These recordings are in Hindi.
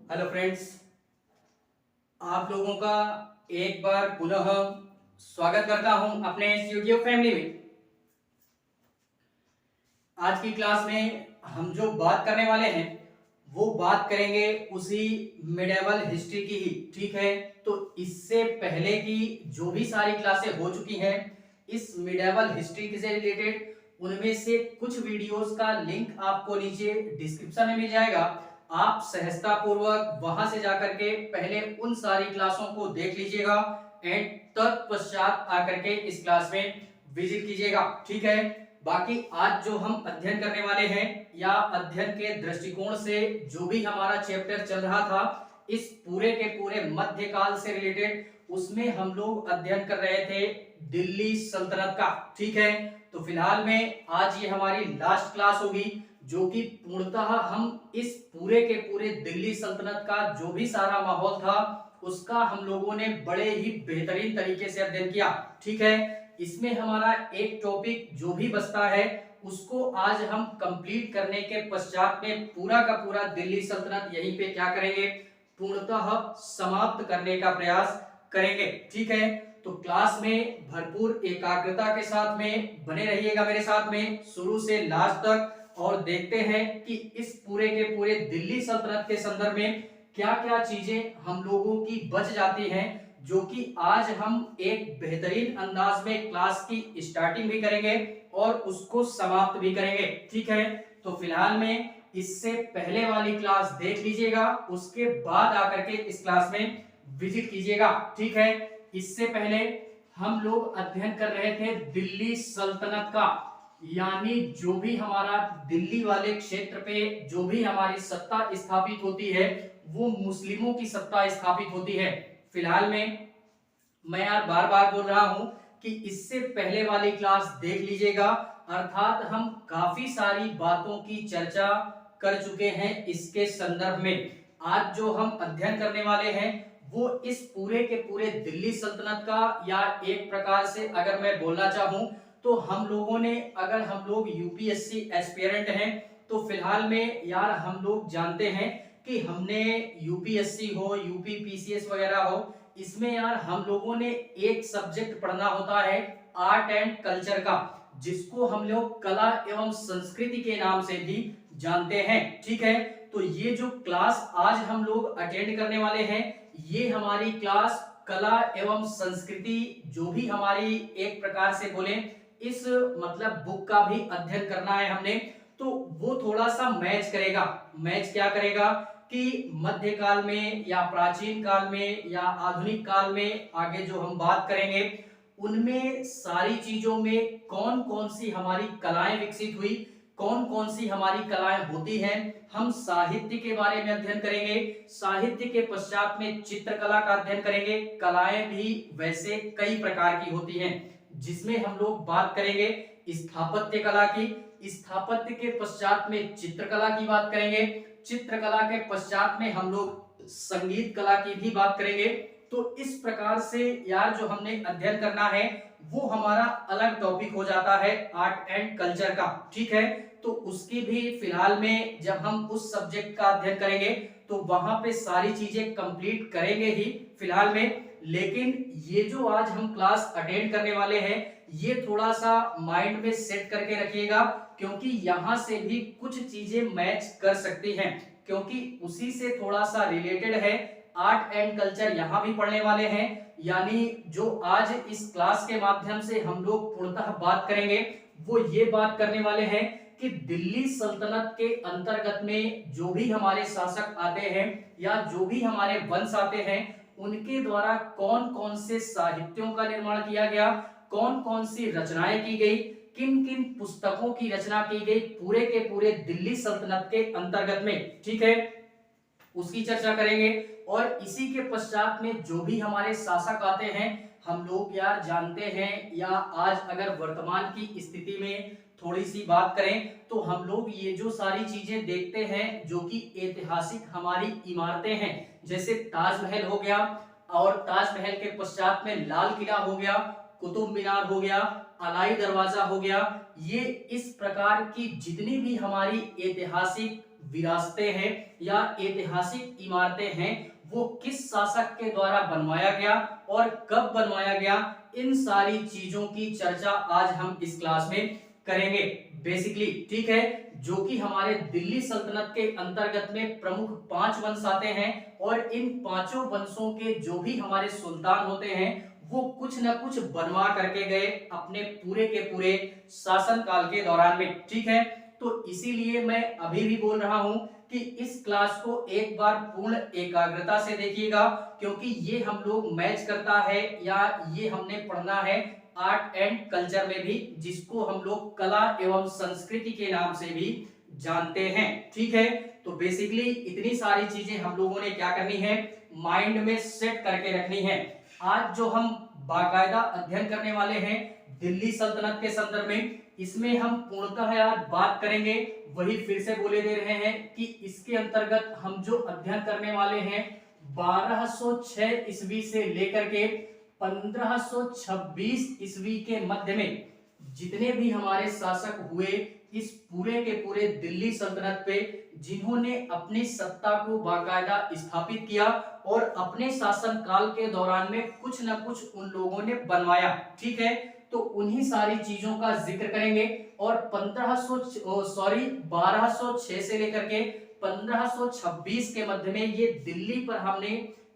हेलो फ्रेंड्स, आप लोगों का एक बार पुनः स्वागत करता हूं अपने इस यूट्यूब फैमिली में। आज की क्लास में हम जो बात करने वाले हैं वो बात करेंगे उसी मिडेवल हिस्ट्री की ही। ठीक है, तो इससे पहले की जो भी सारी क्लासें हो चुकी हैं इस मिडेवल हिस्ट्री से रिलेटेड, उनमें से कुछ वीडियोस का लिंक आपको नीचे डिस्क्रिप्शन में मिल जाएगा। आप सहजता पूर्वक वहां से जाकर के पहले उन सारी क्लासों को देख लीजिएगा एंड तत्पश्चात आकर के इस क्लास में विजिट कीजिएगा। ठीक है, बाकी आज जो हम अध्ययन करने वाले हैं या अध्ययन के दृष्टिकोण से जो भी हमारा चैप्टर चल रहा था इस पूरे के पूरे मध्यकाल से रिलेटेड, उसमें हम लोग अध्ययन कर रहे थे दिल्ली सल्तनत का। ठीक है, तो फिलहाल में आज ये हमारी लास्ट क्लास होगी जो कि पूर्णतः हम इस पूरे के पूरे दिल्ली सल्तनत का जो भी सारा माहौल था उसका हम लोगों ने बड़े ही बेहतरीन तरीके से अध्ययन किया। ठीक है, इसमें हमारा एक टॉपिक जो भी बचता है उसको आज हम कंप्लीट करने के पश्चात में पूरा का पूरा दिल्ली सल्तनत यहीं पे क्या करेंगे, पूर्णतः समाप्त करने का प्रयास करेंगे। ठीक है, तो क्लास में भरपूर एकाग्रता के साथ में बने रहिएगा मेरे साथ में शुरू से लास्ट तक, और देखते हैं कि इस पूरे के पूरे दिल्ली सल्तनत के संदर्भ में क्या क्या चीजें हम लोगों की बच जाती हैं जो कि आज हम एक बेहतरीन अंदाज में क्लास की स्टार्टिंग भी करेंगे और उसको समाप्त भी करेंगे। ठीक है, तो फिलहाल में इससे पहले वाली क्लास देख लीजिएगा, उसके बाद आकर के इस क्लास में विजिट कीजिएगा। ठीक है, इससे पहले हम लोग अध्ययन कर रहे थे दिल्ली सल्तनत का, यानी जो भी हमारा दिल्ली वाले क्षेत्र पे जो भी हमारी सत्ता स्थापित होती है वो मुस्लिमों की सत्ता स्थापित होती है। फिलहाल में मैं यार बार बार बोल रहा हूं कि इससे पहले वाली क्लास देख लीजिएगा, अर्थात हम काफी सारी बातों की चर्चा कर चुके हैं इसके संदर्भ में। आज जो हम अध्ययन करने वाले हैं वो इस पूरे के पूरे दिल्ली सल्तनत का, या एक प्रकार से अगर मैं बोलना चाहूं तो हम लोगों ने, अगर हम लोग यूपीएससी एस्पिरेंट हैं तो फिलहाल में यार हम लोग जानते हैं कि हमने यूपीएससी हो, यूपीपीसीएस वगैरह हो, इसमें यार हम लोगों ने एक सब्जेक्ट पढ़ना होता है आर्ट एंड कल्चर का, जिसको हम लोग कला एवं संस्कृति के नाम से भी जानते हैं। ठीक है, तो ये जो क्लास आज हम लोग अटेंड करने वाले हैं ये हमारी क्लास कला एवं संस्कृति जो भी हमारी एक प्रकार से बोले इस मतलब बुक का भी अध्ययन करना है हमने, तो वो थोड़ा सा मैच करेगा। मैच क्या करेगा कि मध्यकाल में या प्राचीन काल में या आधुनिक काल में आगे जो हम बात करेंगे उनमें सारी चीजों में कौन कौन सी हमारी कलाएं विकसित हुई, कौन कौन सी हमारी कलाएं होती हैं। हम साहित्य के बारे में अध्ययन करेंगे, साहित्य के पश्चात में चित्रकला का अध्ययन करेंगे। कलाएं भी वैसे कई प्रकार की होती हैं जिसमें हम लोग बात करेंगे स्थापत्य कला की, स्थापत्य के पश्चात में चित्रकला की बात करेंगे, चित्रकला के पश्चात में हम लोग संगीत कला की भी बात करेंगे। तो इस प्रकार से यार जो हमने अध्ययन करना है वो हमारा अलग टॉपिक हो जाता है आर्ट एंड कल्चर का। ठीक है, तो उसकी भी फिलहाल में जब हम उस सब्जेक्ट का अध्ययन करेंगे तो वहां पे सारी चीजें कंप्लीट करेंगे ही फिलहाल में। लेकिन ये जो आज हम क्लास अटेंड करने वाले हैं ये थोड़ा सा माइंड में सेट करके रखिएगा, क्योंकि यहां से भी कुछ चीजें मैच कर सकती हैं, क्योंकि उसी से थोड़ा सा रिलेटेड है। आर्ट एंड कल्चर यहां भी पढ़ने वाले हैं, यानी जो आज इस क्लास के माध्यम से हम लोग पूर्णतः बात करेंगे वो ये बात करने वाले हैं कि दिल्ली सल्तनत के अंतर्गत में जो भी हमारे शासक आते हैं या जो भी हमारे वंश आते हैं उनके द्वारा कौन कौन से साहित्यों का निर्माण किया गया, कौन कौन सी रचनाएं की गई, किन किन पुस्तकों की रचना की गई पूरे के पूरे दिल्ली सल्तनत के अंतर्गत में। ठीक है, उसकी चर्चा करेंगे। और इसी के पश्चात में जो भी हमारे शासक आते हैं हम लोग यार जानते हैं, या आज अगर वर्तमान की स्थिति में थोड़ी सी बात करें तो हम लोग ये जो सारी चीजें देखते हैं जो कि ऐतिहासिक हमारी इमारतें हैं, जैसे ताजमहल हो गया, और ताजमहल के पश्चात में लाल किला हो गया, कुतुब मीनार हो गया, अलाई दरवाजा हो गया, ये इस प्रकार की जितनी भी हमारी ऐतिहासिक विरासतें हैं या ऐतिहासिक इमारतें हैं वो किस शासक के द्वारा बनवाया गया और कब बनवाया गया, इन सारी चीजों की चर्चा आज हम इस क्लास में करेंगे बेसिकली। ठीक है, जो कि हमारे दिल्ली सल्तनत के अंतर्गत में प्रमुख 5 वंश आते हैं और इन पांचों वंशों के जो भी हमारे सुल्तान होते हैं वो कुछ न कुछ बनवा करके गए अपने पूरे के पूरे शासन काल के दौरान में। ठीक है, तो इसीलिए मैं अभी भी बोल रहा हूं कि इस क्लास को एक बार पूर्ण एकाग्रता से देखिएगा, क्योंकि ये हम लोग मैच करता है या ये हमने पढ़ना है आर्ट एंड कल्चर में भी, जिसको हम लोग कला एवं संस्कृति के नाम से भी जानते हैं। ठीक है, तो बेसिकली इतनी सारी चीजें हम लोगों ने क्या करनी है, माइंड में सेट करके रखनी है। आज जो हम बाकायदा अध्ययन करने वाले हैं दिल्ली सल्तनत के संदर्भ में, इसमें हम पूर्णतः यार बात करेंगे, वही फिर से बोले दे रहे हैं कि इसके अंतर्गत हम जो अध्ययन करने वाले हैं 1206 ईस्वी से लेकर के 1526 ईस्वी के मध्य में जितने भी हमारे शासक हुए इस पूरे के पूरे दिल्ली सल्तनत पे, जिन्होंने अपनी सत्ता को बाकायदा स्थापित किया और अपने शासन काल के दौरान में कुछ न कुछ उन लोगों ने बनवाया। ठीक है, तो उन्हीं सारी चीजों का जिक्र करेंगे और 1206 से लेकर के 1526 के मध्य में ये दिल्ली पर हमने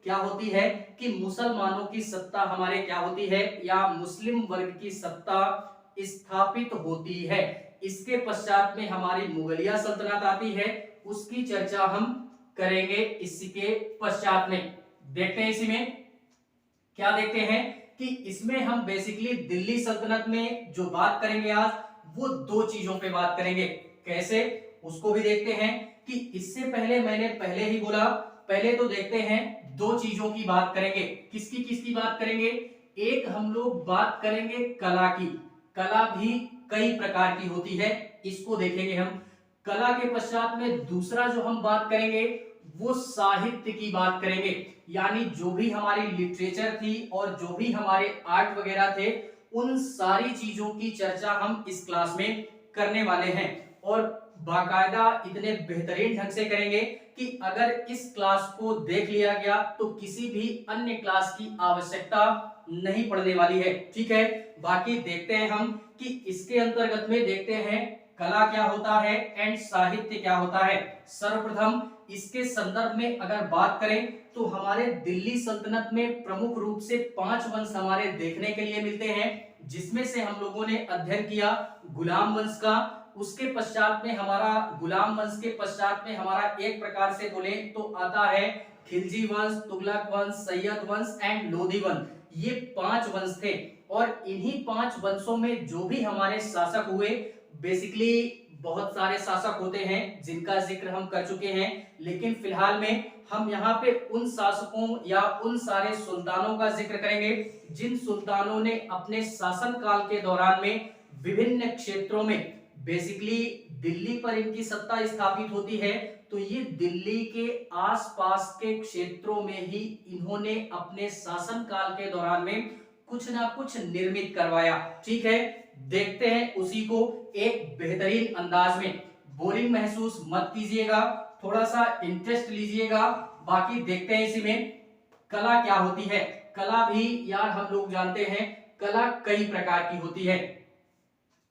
क्या होती है कि मुसलमानों की सत्ता हमारे क्या होती है या मुस्लिम वर्ग की सत्ता स्थापित होती है। इसके पश्चात में हमारी मुगलिया सल्तनत आती है, उसकी चर्चा हम करेंगे इसके पश्चात में। देखते हैं इसी में क्या देखते हैं कि इसमें हम बेसिकली दिल्ली सल्तनत में जो बात करेंगे आज वो दो चीजों पे बात करेंगे। कैसे, उसको भी देखते हैं कि इससे पहले मैंने पहले ही बोला, पहले तो देखते हैं दो चीजों की बात करेंगे। किसकी किसकी बात करेंगे, एक हम लोग बात करेंगे कला की। कला भी कई प्रकार की होती है, इसको देखेंगे हम। कला के पश्चात में दूसरा जो हम बात करेंगे वो साहित्य की बात करेंगे, यानी जो भी हमारी लिटरेचर थी और जो भी हमारे आर्ट वगैरह थे उन सारी चीजों की चर्चा हम इस क्लास में करने वाले हैं और बाकायदा इतने बेहतरीन ढंग से करेंगे कि अगर इस क्लास को देख लिया गया तो किसी भी अन्य क्लास की आवश्यकता नहीं पड़ने वाली है। ठीक है, बाकी देखते हैं हम कि इसके अंतर्गत में देखते हैं कला क्या होता है एंड साहित्य क्या होता है। सर्वप्रथम इसके संदर्भ में अगर बात करें तो हमारे दिल्ली सल्तनत में प्रमुख रूप से 5 वंश हमारे देखने के लिए मिलते हैं, जिसमें से हम लोगों ने अध्ययन किया गुलाम वंश का। उसके पश्चात में हमारा गुलाम वंश के पश्चात में हमारा एक प्रकार से बोले तो आता है खिलजी वंश, तुगलक वंश, सैयद वंश एंड लोधी वंश। ये 5 वंश थे और इन्हीं 5 वंशों में जो भी हमारे शासक हुए, बेसिकली बहुत सारे शासक होते हैं जिनका जिक्र हम कर चुके हैं, लेकिन फिलहाल में हम यहाँ पे उन शासकों या उन सारे सुल्तानों का जिक्र करेंगे जिन सुल्तानों ने अपने शासन काल के दौरान में विभिन्न क्षेत्रों में, बेसिकली दिल्ली पर इनकी सत्ता स्थापित होती है तो ये दिल्ली के आसपास के क्षेत्रों में ही इन्होंने अपने शासन काल के दौरान में कुछ ना कुछ निर्मित करवाया। ठीक है, देखते हैं उसी को एक बेहतरीन अंदाज में। बोरिंग महसूस मत कीजिएगा, थोड़ा सा इंटरेस्ट लीजिएगा। बाकी देखते हैं इसी में कला क्या होती है। कला भी यार हम लोग जानते हैं कला कई प्रकार की होती है।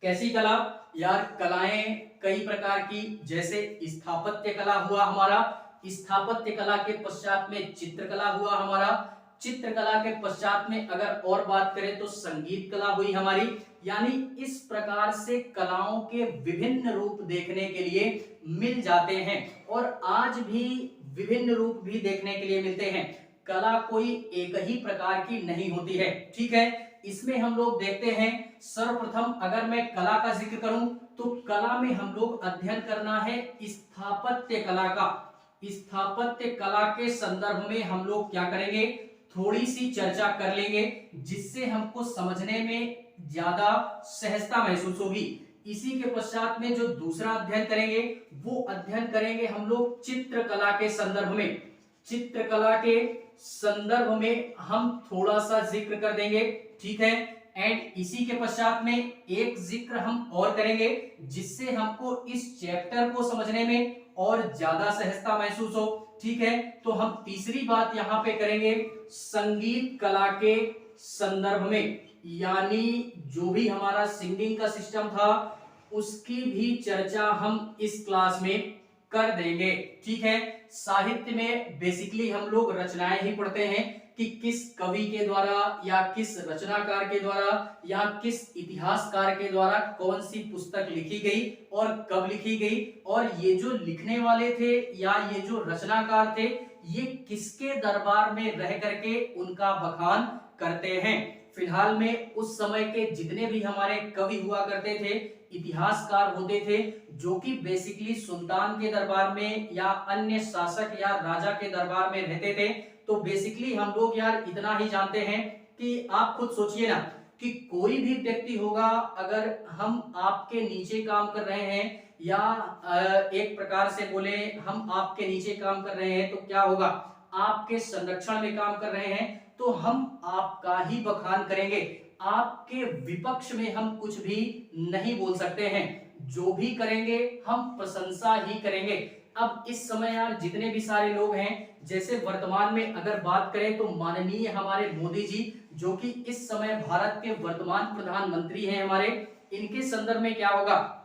कैसी कला यार, कलाएं कई प्रकार की, जैसे स्थापत्य कला हुआ हमारा, स्थापत्य कला के पश्चात में चित्रकला हुआ हमारा, चित्रकला के पश्चात में अगर और बात करें तो संगीत कला हुई हमारी। यानी इस प्रकार से कलाओं के विभिन्न रूप देखने के लिए मिल जाते हैं और आज भी विभिन्न रूप भी देखने के लिए मिलते हैं। कला कोई एक ही प्रकार की नहीं होती है। ठीक है, इसमें हम लोग देखते हैं सर्वप्रथम अगर मैं कला का जिक्र करूं तो कला में हम लोग अध्ययन करना है स्थापत्य कला का। स्थापत्य कला के संदर्भ में हम लोग क्या करेंगे, थोड़ी सी चर्चा कर लेंगे जिससे हमको समझने में ज्यादा सहजता महसूस होगी। इसी के पश्चात में जो दूसरा अध्ययन करेंगे वो अध्ययन करेंगे हम लोग चित्रकला के संदर्भ में। चित्रकला के संदर्भ में हम थोड़ा सा जिक्र कर देंगे। ठीक है, एंड इसी के पश्चात में एक जिक्र हम और करेंगे जिससे हमको इस चैप्टर को समझने में और ज्यादा सहजता महसूस हो। ठीक है, तो हम तीसरी बात यहाँ पे करेंगे संगीत कला के संदर्भ में, यानी जो भी हमारा सिंगिंग का सिस्टम था उसकी भी चर्चा हम इस क्लास में कर देंगे। ठीक है, साहित्य में बेसिकली हम लोग रचनाएं ही पढ़ते हैं कि किस कवि के द्वारा या किस रचनाकार के द्वारा या किस इतिहासकार के द्वारा कौन सी पुस्तक लिखी गई और कब लिखी गई, और ये जो लिखने वाले थे या ये जो रचनाकार थे ये किसके दरबार में रह करके उनका बखान करते हैं। फिलहाल में उस समय के जितने भी हमारे कवि हुआ करते थे, इतिहासकार होते थे, जो कि बेसिकली सुल्तान के दरबार में या अन्य शासक या राजा के दरबार में रहते थे। तो बेसिकली हम लोग यार इतना ही जानते हैं कि आप खुद सोचिए ना कि कोई भी व्यक्ति होगा, अगर हम आपके नीचे काम कर रहे हैं या एक प्रकार से बोले हम आपके नीचे काम कर रहे हैं तो क्या होगा, आपके संरक्षण में काम कर रहे हैं तो हम आपका ही बखान करेंगे, आपके विपक्ष में हम कुछ भी नहीं बोल सकते हैं, जो भी करेंगे हम प्रशंसा ही करेंगे। अब इस समय यार जितने भी सारे लोग हैं, जैसे वर्तमान में अगर बात करें तो माननीय हमारे मोदी जी जो कि इस समय भारत के वर्तमान प्रधानमंत्री हैं हमारे, इनके संदर्भ में क्या होगा,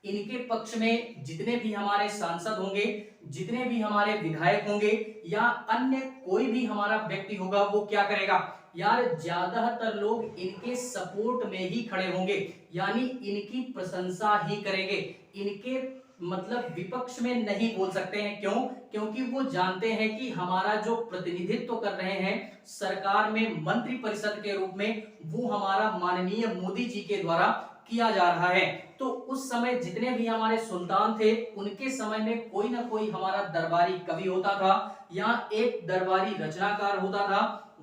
इनके पक्ष में जितने भी हमारे सांसद होंगे, जितने भी हमारे विधायक होंगे या अन्य कोई भी हमारा व्यक्ति होगा वो क्या करेगा यार, ज्यादातर लोग इनके सपोर्ट में ही खड़े होंगे, यानी इनकी प्रशंसा ही करेंगे, इनके मतलब विपक्ष में नहीं बोल सकते हैं। क्यों? क्योंकि वो जानते हैं कि हमारा जो प्रतिनिधित्व कर रहे हैं सरकार में मंत्री परिषद के रूप में, वो हमारा माननीय मोदी जी के द्वारा किया जा रहा है। तो उस समय जितने भी हमारे सुल्तान थे उनके समय में कोई ना कोई हमारा दरबारी कवि होता था या एक दरबारी रचनाकार होता था।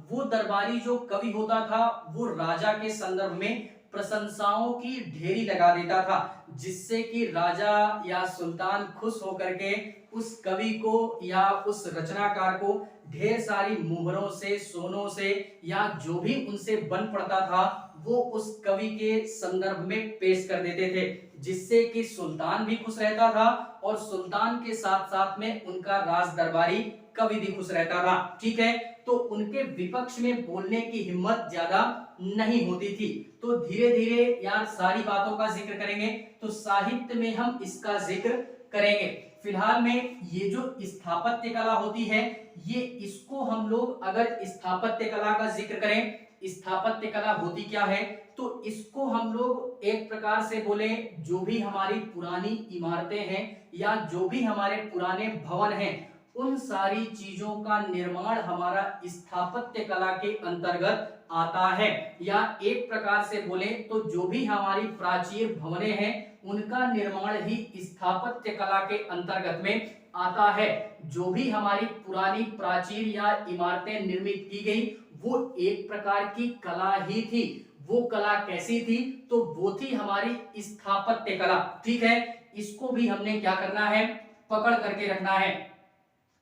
वो दरबारी जो कवि होता था वो राजा के संदर्भ में प्रशंसाओं की ढेरी लगा देता था, जिससे कि राजा या सुल्तान खुश होकर के उस कवि को या उस रचनाकार को ढेर सारी मुहरों से, सोनों से या जो भी उनसे बन पड़ता था वो उस कवि के संदर्भ में पेश कर देते थे, जिससे कि सुल्तान भी खुश रहता था और सुल्तान के साथ साथ में उनका राज दरबारी कवि भी खुश रहता था। ठीक है, तो उनके विपक्ष में बोलने की हिम्मत ज्यादा नहीं होती थी। तो धीरे धीरे यार सारी बातों का जिक्र करेंगे, तो साहित्य में हम इसका जिक्र करेंगे। फिलहाल में ये जो स्थापत्य कला होती है, ये इसको हम लोग अगर स्थापत्य कला का जिक्र करें, स्थापत्य कला होती क्या है, तो इसको हम लोग एक प्रकार से बोले जो भी हमारी पुरानी इमारतें हैं या जो भी हमारे पुराने भवन हैं उन सारी चीजों का निर्माण हमारा स्थापत्य कला के अंतर्गत आता है, या एक प्रकार से बोले तो जो भी हमारी प्राचीन भवनें हैं उनका निर्माण ही स्थापत्य कला के अंतर्गत में आता है। जो भी हमारी पुरानी प्राचीन या इमारतें निर्मित की गई वो एक प्रकार की कला ही थी। वो कला कैसी थी, तो वो थी हमारी स्थापत्य कला। ठीक है, इसको भी हमने क्या करना है, पकड़ करके रखना है।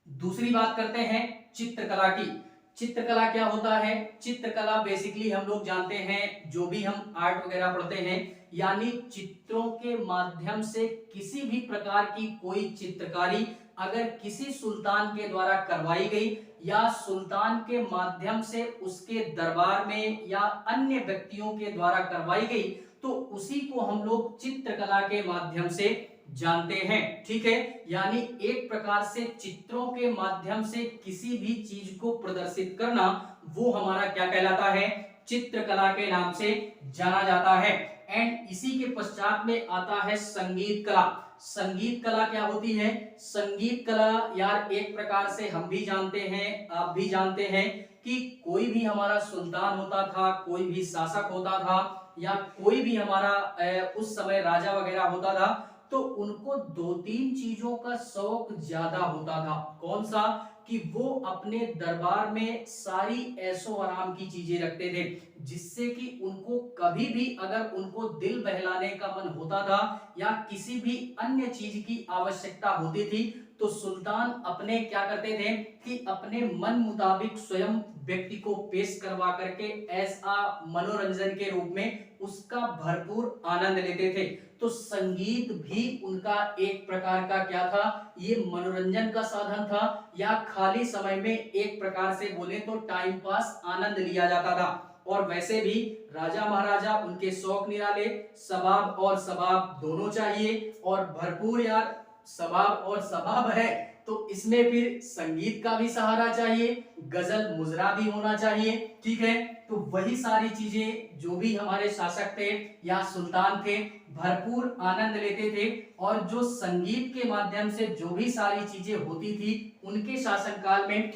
दूसरी बात करते हैं चित्रकला की। चित्रकला क्या होता है, चित्रकला बेसिकली हम लोग जानते हैं जो भी हम आर्ट वगैरह पढ़ते हैं, यानी चित्रों के माध्यम से किसी भी प्रकार की कोई चित्रकारी अगर किसी सुल्तान के द्वारा करवाई गई या सुल्तान के माध्यम से उसके दरबार में या अन्य व्यक्तियों के द्वारा करवाई गई, तो उसी को हम लोग चित्रकला के माध्यम से जानते हैं। ठीक है, यानी एक प्रकार से चित्रों के माध्यम से किसी भी चीज को प्रदर्शित करना वो हमारा क्या कहलाता है, चित्रकला के नाम से जाना जाता है। एंड इसी के पश्चात में आता है संगीत कला। संगीत कला क्या होती है, संगीत कला यार एक प्रकार से हम भी जानते हैं, आप भी जानते हैं कि कोई भी हमारा सुल्तान होता था, कोई भी शासक होता था या कोई भी हमारा उस समय राजा वगैरह होता था, तो उनको दो तीन चीजों का शौक ज्यादा होता था। कौन सा, कि वो अपने दरबार में सारी ऐशो आराम की चीजें रखते थे, जिससे कि उनको कभी भी अगर उनको दिल बहलाने का मन होता था या किसी भी अन्य चीज की आवश्यकता होती थी तो सुल्तान अपने क्या करते थे कि अपने मन मुताबिक स्वयं व्यक्ति को पेश करवा करके ऐसा मनोरंजन के रूप में उसका भरपूर आनंद लेते थे। तो संगीत भी उनका एक प्रकार का क्या था, ये मनोरंजन का साधन था, या खाली समय में एक प्रकार से बोले तो टाइम पास आनंद लिया जाता था। और वैसे भी राजा महाराजा उनके शौक निराले, सबाब और सबाब दोनों चाहिए, और भरपूर यार सबाब और सबाब है तो इसमें फिर संगीत का भी सहारा चाहिए, गजल मुजरा भी होना चाहिए, ठीक है। तो वही सारी चीजें जो भी हमारे शासक थे या सुल्तान थे भरपूर आनंद लेते थे, और जो संगीत के माध्यम से जो भी सारी चीजें होती थी उनके शासनकाल में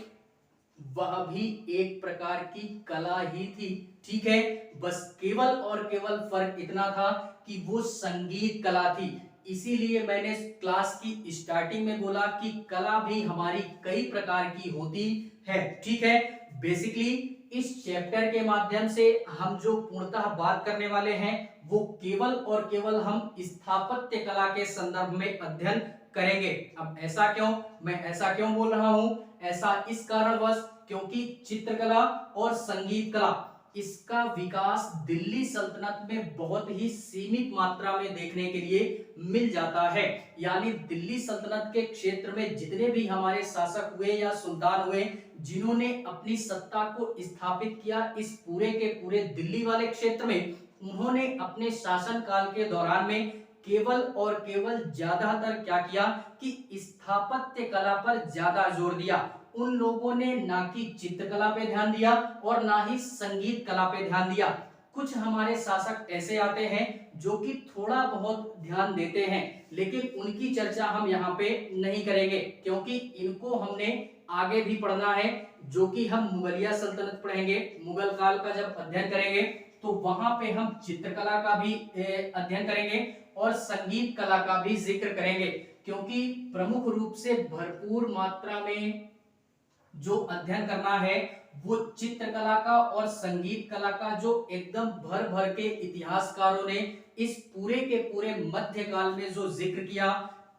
वह भी एक प्रकार की कला ही थी, ठीक है। बस केवल और केवल फर्क इतना था कि वो संगीत कला थी। इसीलिए मैंने क्लास की स्टार्टिंग में बोला कि कला भी हमारी कई प्रकार की होती है, ठीक है। बेसिकली इस चैप्टर के माध्यम से हम जो पूर्णतः बात करने वाले हैं वो केवल और केवल हम स्थापत्य कला के संदर्भ में अध्ययन करेंगे। अब ऐसा क्यों, मैं ऐसा क्यों बोल रहा हूं, ऐसा इस कारणवश क्योंकि चित्रकला और संगीत कला इसका विकास दिल्ली सल्तनत में बहुत ही सीमित मात्रा में देखने के लिए मिल जाता है। यानी दिल्ली सल्तनत के क्षेत्र में जितने भी हमारे शासक हुए या सुल्तान हुए जिन्होंने अपनी सत्ता को स्थापित किया इस पूरे के पूरे दिल्ली वाले क्षेत्र में, उन्होंने अपने शासन काल के दौरान में केवल और केवल ज्यादातर क्या किया कि स्थापत्य कला पर ज्यादा जोर दिया। उन लोगों ने ना कि चित्रकला पे ध्यान दिया और ना ही संगीत कला पे ध्यान दिया। कुछ हमारे शासक ऐसे आते हैं जो कि थोड़ा बहुत ध्यान देते हैं, लेकिन उनकी चर्चा हम यहाँ पे नहीं करेंगे क्योंकि इनको हमने आगे भी पढ़ना है, जो कि हम मुगलिया सल्तनत पढ़ेंगे। मुगल काल का जब अध्ययन करेंगे तो वहां पे हम चित्रकला का भी अध्ययन करेंगे और संगीत कला का भी जिक्र करेंगे, क्योंकि प्रमुख रूप से भरपूर मात्रा में जो अध्ययन करना है वो चित्रकला का और संगीत कला का, जो एकदम भर भर के इतिहासकारों ने इस पूरे के पूरे मध्यकाल में जो जिक्र किया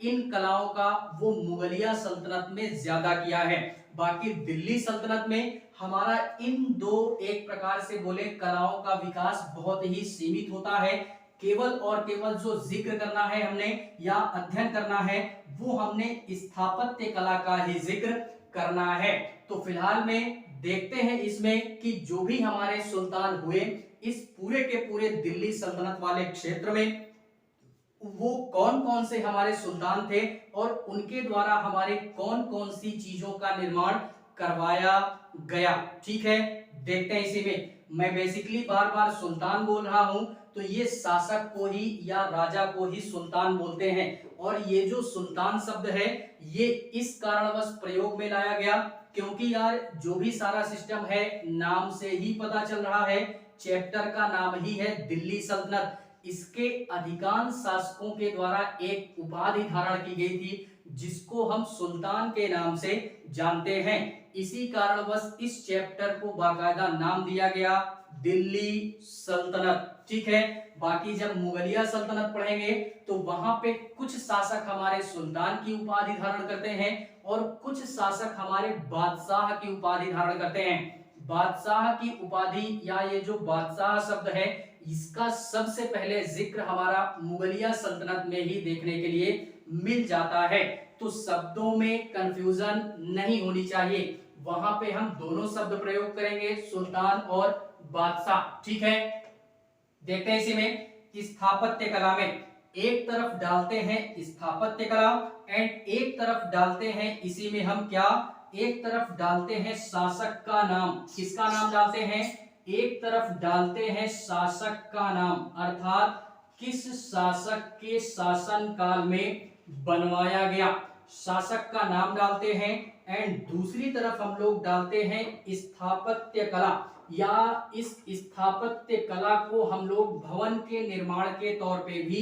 इन कलाओं का वो मुगलिया सल्तनत में ज्यादा किया है। बाकी दिल्ली सल्तनत में हमारा इन दो एक प्रकार से बोले कलाओं का विकास बहुत ही सीमित होता है। केवल और केवल जो जिक्र करना है हमने या अध्ययन करना है वो हमने स्थापत्य कला का ही जिक्र करना है। तो फिलहाल में देखते हैं इसमें कि जो भी हमारे सुल्तान हुए इस पूरे के पूरे दिल्ली सल्तनत वाले क्षेत्र में वो कौन कौन से हमारे सुल्तान थे और उनके द्वारा हमारे कौन कौन सी चीजों का निर्माण करवाया गया, ठीक है। देखते हैं इसी में। मैं बेसिकली बार बार सुल्तान बोल रहा हूं तो ये शासक को ही या राजा को ही सुल्तान बोलते हैं, और ये जो सुल्तान शब्द है ये इस कारणवश प्रयोग में लाया गया क्योंकि यार जो भी सारा सिस्टम है नाम से ही पता चल रहा है, चैप्टर का नाम ही है दिल्ली सल्तनत। इसके अधिकांश शासकों के द्वारा एक उपाधि धारण की गई थी जिसको हम सुल्तान के नाम से जानते हैं। इसी कारणवश इस चैप्टर को बाकायदा नाम दिया गया दिल्ली सल्तनत, ठीक है। बाकी जब मुगलिया सल्तनत पढ़ेंगे तो वहां पे कुछ शासक हमारे सुल्तान की उपाधि धारण करते हैं और कुछ शासक हमारे बादशाह की उपाधि धारण करते हैं। बादशाह की उपाधि या ये जो बादशाह शब्द है इसका सबसे पहले जिक्र हमारा मुगलिया सल्तनत में ही देखने के लिए मिल जाता है। तो शब्दों में कंफ्यूजन नहीं होनी चाहिए, वहां पे हम दोनों शब्द प्रयोग करेंगे सुल्तान और बादशाह, ठीक है। देखते हैं इसी में स्थापत्य कला में एक तरफ डालते हैं स्थापत्य कला एंड एक तरफ डालते हैं इसी में हम क्या, एक तरफ डालते हैं शासक का नाम। किसका नाम डालते हैं, एक तरफ डालते हैं शासक का नाम, अर्थात किस शासक के शासन काल में बनवाया गया, शासक का नाम डालते हैं। एंड दूसरी तरफ हम लोग डालते हैं स्थापत्य कला, या इस स्थापत्य कला को हम लोग भवन के निर्माण के तौर पे भी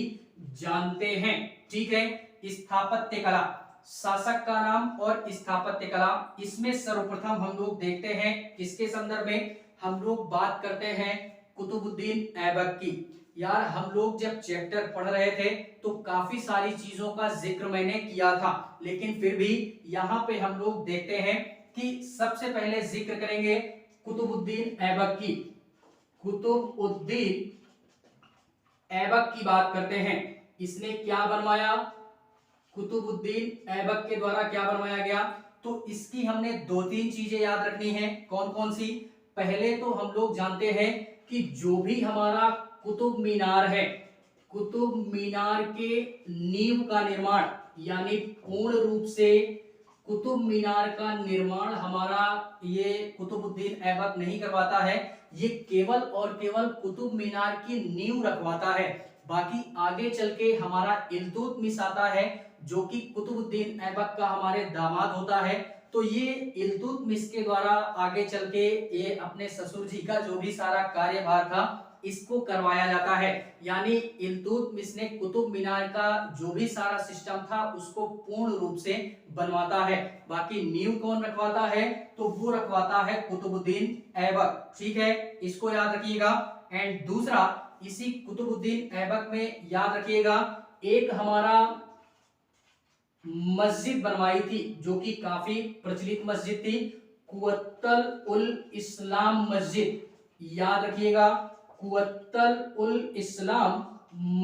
जानते हैं, ठीक है। स्थापत्य कला, शासक का नाम और स्थापत्य कला, इसमें सर्वप्रथम हम लोग देखते हैं किसके संदर्भ में, हम लोग बात करते हैं कुतुबुद्दीन ऐबक की। यार हम लोग जब चैप्टर पढ़ रहे थे तो काफी सारी चीजों का जिक्र मैंने किया था, लेकिन फिर भी यहाँ पे हम लोग देखते हैं कि सबसे पहले जिक्र करेंगे कुतुबुद्दीन ऐबक की। कुतुबुद्दीन ऐबक की बात करते हैं। इसने क्या बनवाया? कुतुबुद्दीन ऐबक के द्वारा क्या बनवाया गया? तो इसकी हमने दो तीन चीजें याद रखनी है। कौन कौन सी? पहले तो हम लोग जानते हैं कि जो भी हमारा कुतुब मीनार है, कुतुब मीनार के नींव का निर्माण यानी पूर्ण रूप से कुतुब मीनार का निर्माण हमारा ये कुतुबुद्दीन ऐबक नहीं करवाता है, ये केवल और केवल कुतुब मीनार की नींव रखवाता है। बाकी आगे चल के हमारा इल्तुतमिश आता है जो कि कुतुबुद्दीन ऐबक का हमारे दामाद होता है। तो ये इल्तुतमिश के द्वारा आगे चल के ये अपने ससुर जी का जो भी सारा कार्यभार था इसको करवाया जाता है। यानी इल्तुतमिश ने कुतुब मीनार का जो भी सारा सिस्टम था उसको पूर्ण रूप से बनवाता है। बाकी नींव कौन रखवाता है? तो वो रखवाता है कुतुबुद्दीन ऐबक। ठीक है, इसको याद रखिएगा। एंड दूसरा, इसी कुतुबुद्दीन ऐबक में याद रखिएगा एक हमारा मस्जिद बनवाई थी जो कि काफी प्रचलित मस्जिद थी, कुव्वतुल उल इस्लाम मस्जिद। याद रखिएगा, कुव्वतुल उल इस्लाम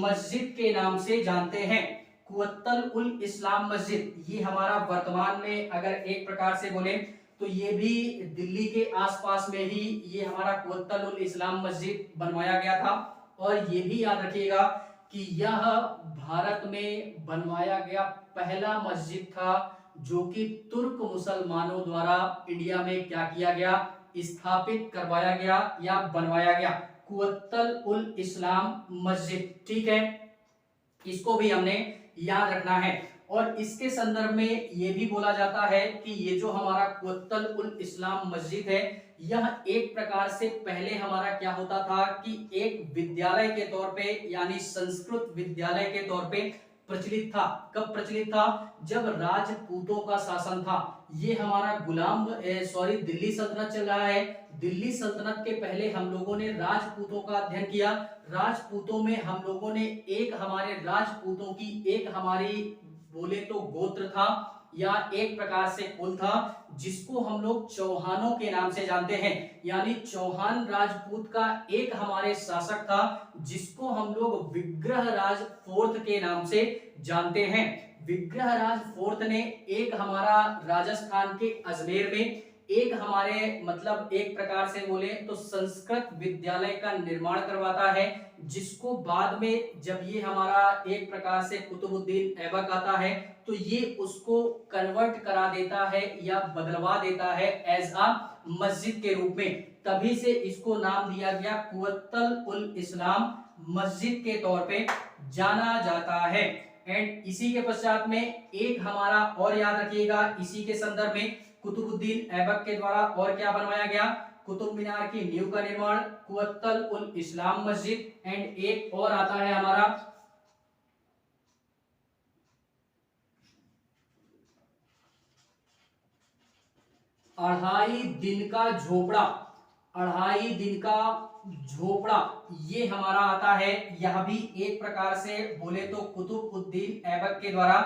मस्जिद के नाम से जानते हैं। कुव्वतुल उल इस्लाम मस्जिद ये हमारा वर्तमान में अगर एक प्रकार से बोले तो ये भी दिल्ली के आसपास में ही ये हमारा कुव्वतुल उल इस्लाम मस्जिद बनवाया गया था। और ये भी याद रखिएगा कि यह भारत में बनवाया गया पहला मस्जिद था जो कि तुर्क मुसलमानों द्वारा इंडिया में क्या किया गया? स्थापित करवाया गया या बनवाया गया, कुव्वतुल उल इस्लाम मस्जिद। ठीक है, इसको भी हमने याद रखना है। और इसके संदर्भ में यह भी बोला जाता है कि ये जो हमारा कुव्वतुल उल इस्लाम मस्जिद है यह एक प्रकार से पहले हमारा क्या होता था कि एक विद्यालय के तौर पे यानी संस्कृत विद्यालय के तौर पे प्रचलित था। कब प्रचलित था? जब राजपूतों का शासन था। ये हमारा दिल्ली सल्तनत चल रहा है। दिल्ली सल्तनत के पहले हम लोगों ने राजपूतों का अध्ययन किया। राजपूतों में हम लोगों ने एक हमारे राजपूतों की एक हमारी बोले तो गोत्र था या एक प्रकार से कुल था जिसको हम लोग चौहानों के नाम से जानते हैं। यानी चौहान राजपूत का एक हमारे शासक था जिसको हम लोग विग्रहराज फोर्थ के नाम से जानते हैं। विग्रहराज फोर्थ ने एक हमारा राजस्थान के अजमेर में एक हमारे एक प्रकार से बोले तो संस्कृत विद्यालय का निर्माण करवाता है, जिसको बाद में जब ये हमारा एक प्रकार से कुतुबुद्दीन ऐबक आता है तो ये उसको कन्वर्ट करा देता है या बदलवा देता है एज अ मस्जिद के रूप में। तभी से इसको नाम दिया गया कुव्वतुल उल इस्लाम मस्जिद के तौर पे जाना जाता है। एंड इसी के पश्चात में एक हमारा और याद रखिएगा, इसी के संदर्भ में कुतुबुद्दीन ऐबक के द्वारा और क्या बनवाया गया? कुतुब मीनार की नींव का निर्माण, कुव्वतुल उल इस्लाम मस्जिद। एंड एक और आता है हमारा अढ़ाई दिन का झोपड़ा। अढ़ाई दिन का झोपड़ा ये हमारा आता है। यह भी एक प्रकार से बोले तो कुतुबुद्दीन ऐबक के द्वारा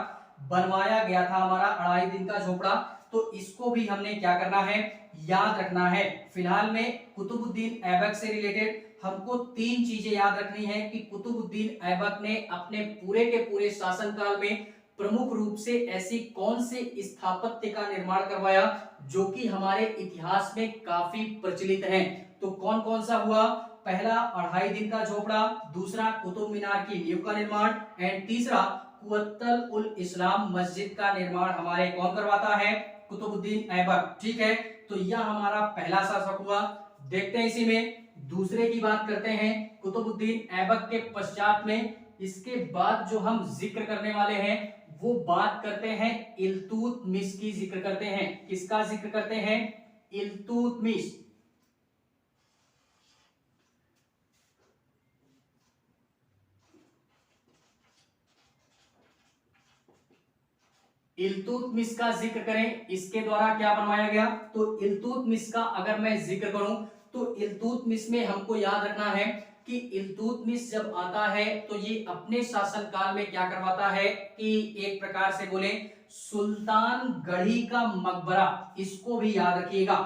बनवाया गया था हमारा अढ़ाई दिन का झोपड़ा। तो इसको भी हमने क्या करना है? याद रखना है। फिलहाल में कुतुबुद्दीन ऐबक से रिलेटेड हमको तीन चीजें याद रखनी है कि कुतुबुद्दीन ऐबक ने अपने पूरे के पूरे शासनकाल में प्रमुख रूप से ऐसी कौन से स्थापत्य का निर्माण करवाया जो कि हमारे इतिहास में काफी प्रचलित हैं। तो कौन कौन सा हुआ? पहला अढ़ाई दिन का झोपड़ा, दूसरा कुतुब मीनार की नींव का निर्माण, एंड तीसरा कुव्वतुल उल इस्लाम मस्जिद का निर्माण हमारे कौन करवाता है? कुतुबुद्दीन ऐबक। ठीक है, तो यह हमारा पहला शासक हुआ। देखते हैं इसी में दूसरे की बात करते हैं कुतुबुद्दीन ऐबक के पश्चात में। इसके बाद जो हम जिक्र करने वाले हैं वो बात करते हैं इल्तुतमिश की। जिक्र करते हैं किसका? जिक्र करते हैं इल्तुतमिश। इल्तुतमिश का जिक्र करें, इसके द्वारा क्या बनवाया गया? तो इल्तुतमिश का अगर मैं जिक्र करूं तो इल्तुतमिश में हमको याद रखना है कि इल्तुतमिश जब आता है तो ये अपने शासनकाल में क्या करवाता है कि एक प्रकार से बोले सुल्तान गढ़ी का मकबरा, इसको भी याद रखिएगा,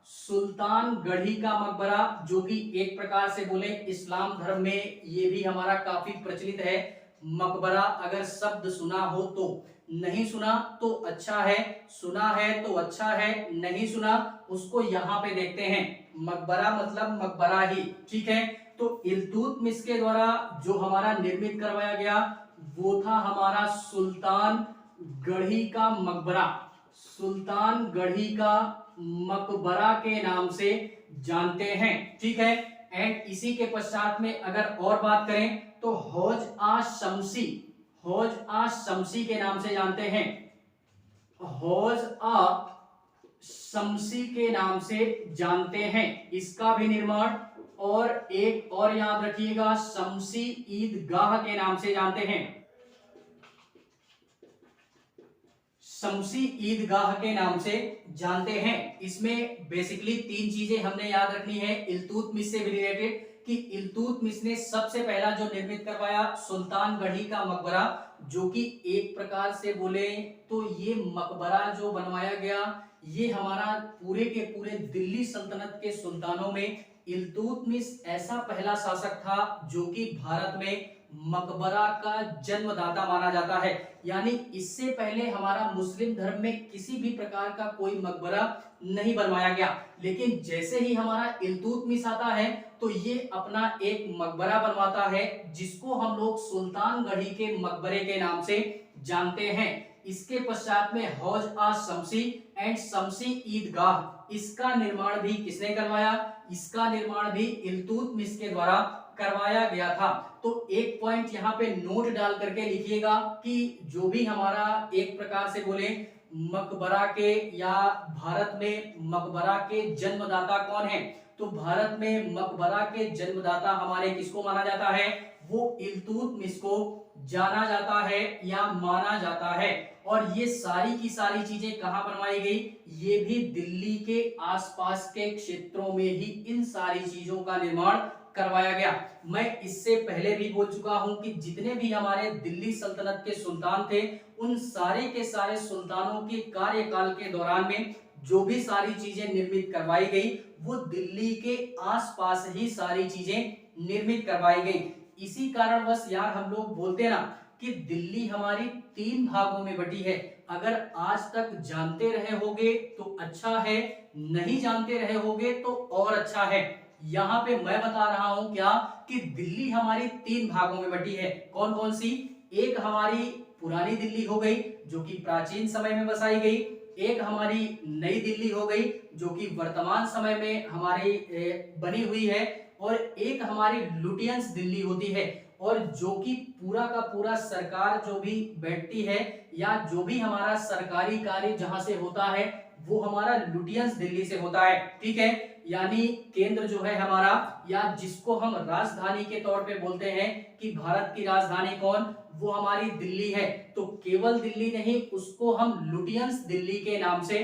सुल्तान गढ़ी का मकबरा, जो कि एक प्रकार से बोले इस्लाम धर्म में ये भी हमारा काफी प्रचलित है। मकबरा अगर शब्द सुना हो तो, नहीं सुना तो अच्छा है, सुना है तो अच्छा है, नहीं सुना उसको यहाँ पे देखते हैं। मकबरा मतलब मकबरा ही, ठीक है। तो इल्तुतमिश के द्वारा जो हमारा निर्मित करवाया गया वो था हमारा सुल्तान गढ़ी का मकबरा, सुल्तान गढ़ी का मकबरा के नाम से जानते हैं, ठीक है। एंड इसी के पश्चात में अगर और बात करें तो हौज आ शमसी, हौज आ शमसी के नाम से जानते हैं, हौज आ शमसी के नाम से जानते हैं, इसका भी निर्माण। और एक और याद रखिएगा, शमसी ईदगाह के नाम से जानते हैं, शमसी ईदगाह के नाम से जानते हैं। इसमें बेसिकली तीन चीजें हमने याद रखनी है इल्तुतमिश से रिलेटेड, कि इल्तुतमिश ने सबसे पहला जो निर्मित करवाया सुल्तान गढ़ी का मकबरा, जो कि एक प्रकार से बोले तो ये मकबरा जो बनवाया गया ये हमारा पूरे के पूरे दिल्ली सल्तनत के सुल्तानों में इल्तुतमिश ऐसा पहला शासक था जो कि भारत में मकबरा का जन्मदाता माना जाता है। यानी इससे पहले हमारा मुस्लिम धर्म में किसी भी प्रकार का कोई मकबरा नहीं बनवाया गया, लेकिन जैसे ही हमारा इल्तुतमिश आता है तो ये अपना एक मकबरा बनवाता है जिसको हम लोग सुल्तान गढ़ी के मकबरे के नाम से जानते हैं। इसके पश्चात में हौज आ शमसी एंड शमसी ईदगाह, इसका निर्माण भी किसने करवाया, इसका निर्माण भी इल्तुतमिश के द्वारा करवाया गया था। तो एक पॉइंट यहाँ पे नोट डाल करके लिखिएगा कि जो भी हमारा एक प्रकार से बोले मकबरा के या भारत में मकबरा के जन्मदाता कौन है, तो भारत में मकबरा के जन्मदाता हमारे किसको माना जाता है, वो इल्तुतमिश को जाना जाता है या माना जाता है। और ये सारी की सारी चीजें कहाँ बनवाई गई, ये भी दिल्ली के आसपास के क्षेत्रों में ही इन सारी चीजों का निर्माण करवाया गया। मैं इससे पहले भी बोल चुका हूं कि जितने भी हमारे दिल्ली सल्तनत के सुल्तान थे उन सारे के सारे सुल्तानों के कार्यकाल के दौरान में जो भी सारी चीजें निर्मित करवाई गई वो दिल्ली के आसपास ही सारी चीजें निर्मित करवाई गई। इसी कारणवश यार हम लोग बोलते ना कि दिल्ली हमारी 3 भागों में बटी है। अगर आज तक जानते रहे होगे तो अच्छा है, नहीं जानते रहे होगे तो और अच्छा है। यहाँ पे मैं बता रहा हूं क्या कि दिल्ली हमारी 3 भागों में बटी है। कौन कौन सी, एक हमारी पुरानी दिल्ली हो गई जो कि प्राचीन समय में बसाई गई, एक हमारी नई दिल्ली हो गई जो कि वर्तमान समय में हमारी बनी हुई है, और एक हमारी लुटियंस दिल्ली होती है, और जो कि पूरा का पूरा सरकार जो भी बैठती है या जो भी हमारा सरकारी कार्य जहां से होता है वो हमारा लुटियंस दिल्ली से होता है, ठीक है। यानी केंद्र जो है हमारा, या जिसको हम राजधानी के तौर पे बोलते हैं कि भारत की राजधानी कौन, वो हमारी दिल्ली है। तो केवल दिल्ली नहीं, उसको हम लुटियंस दिल्ली के नाम से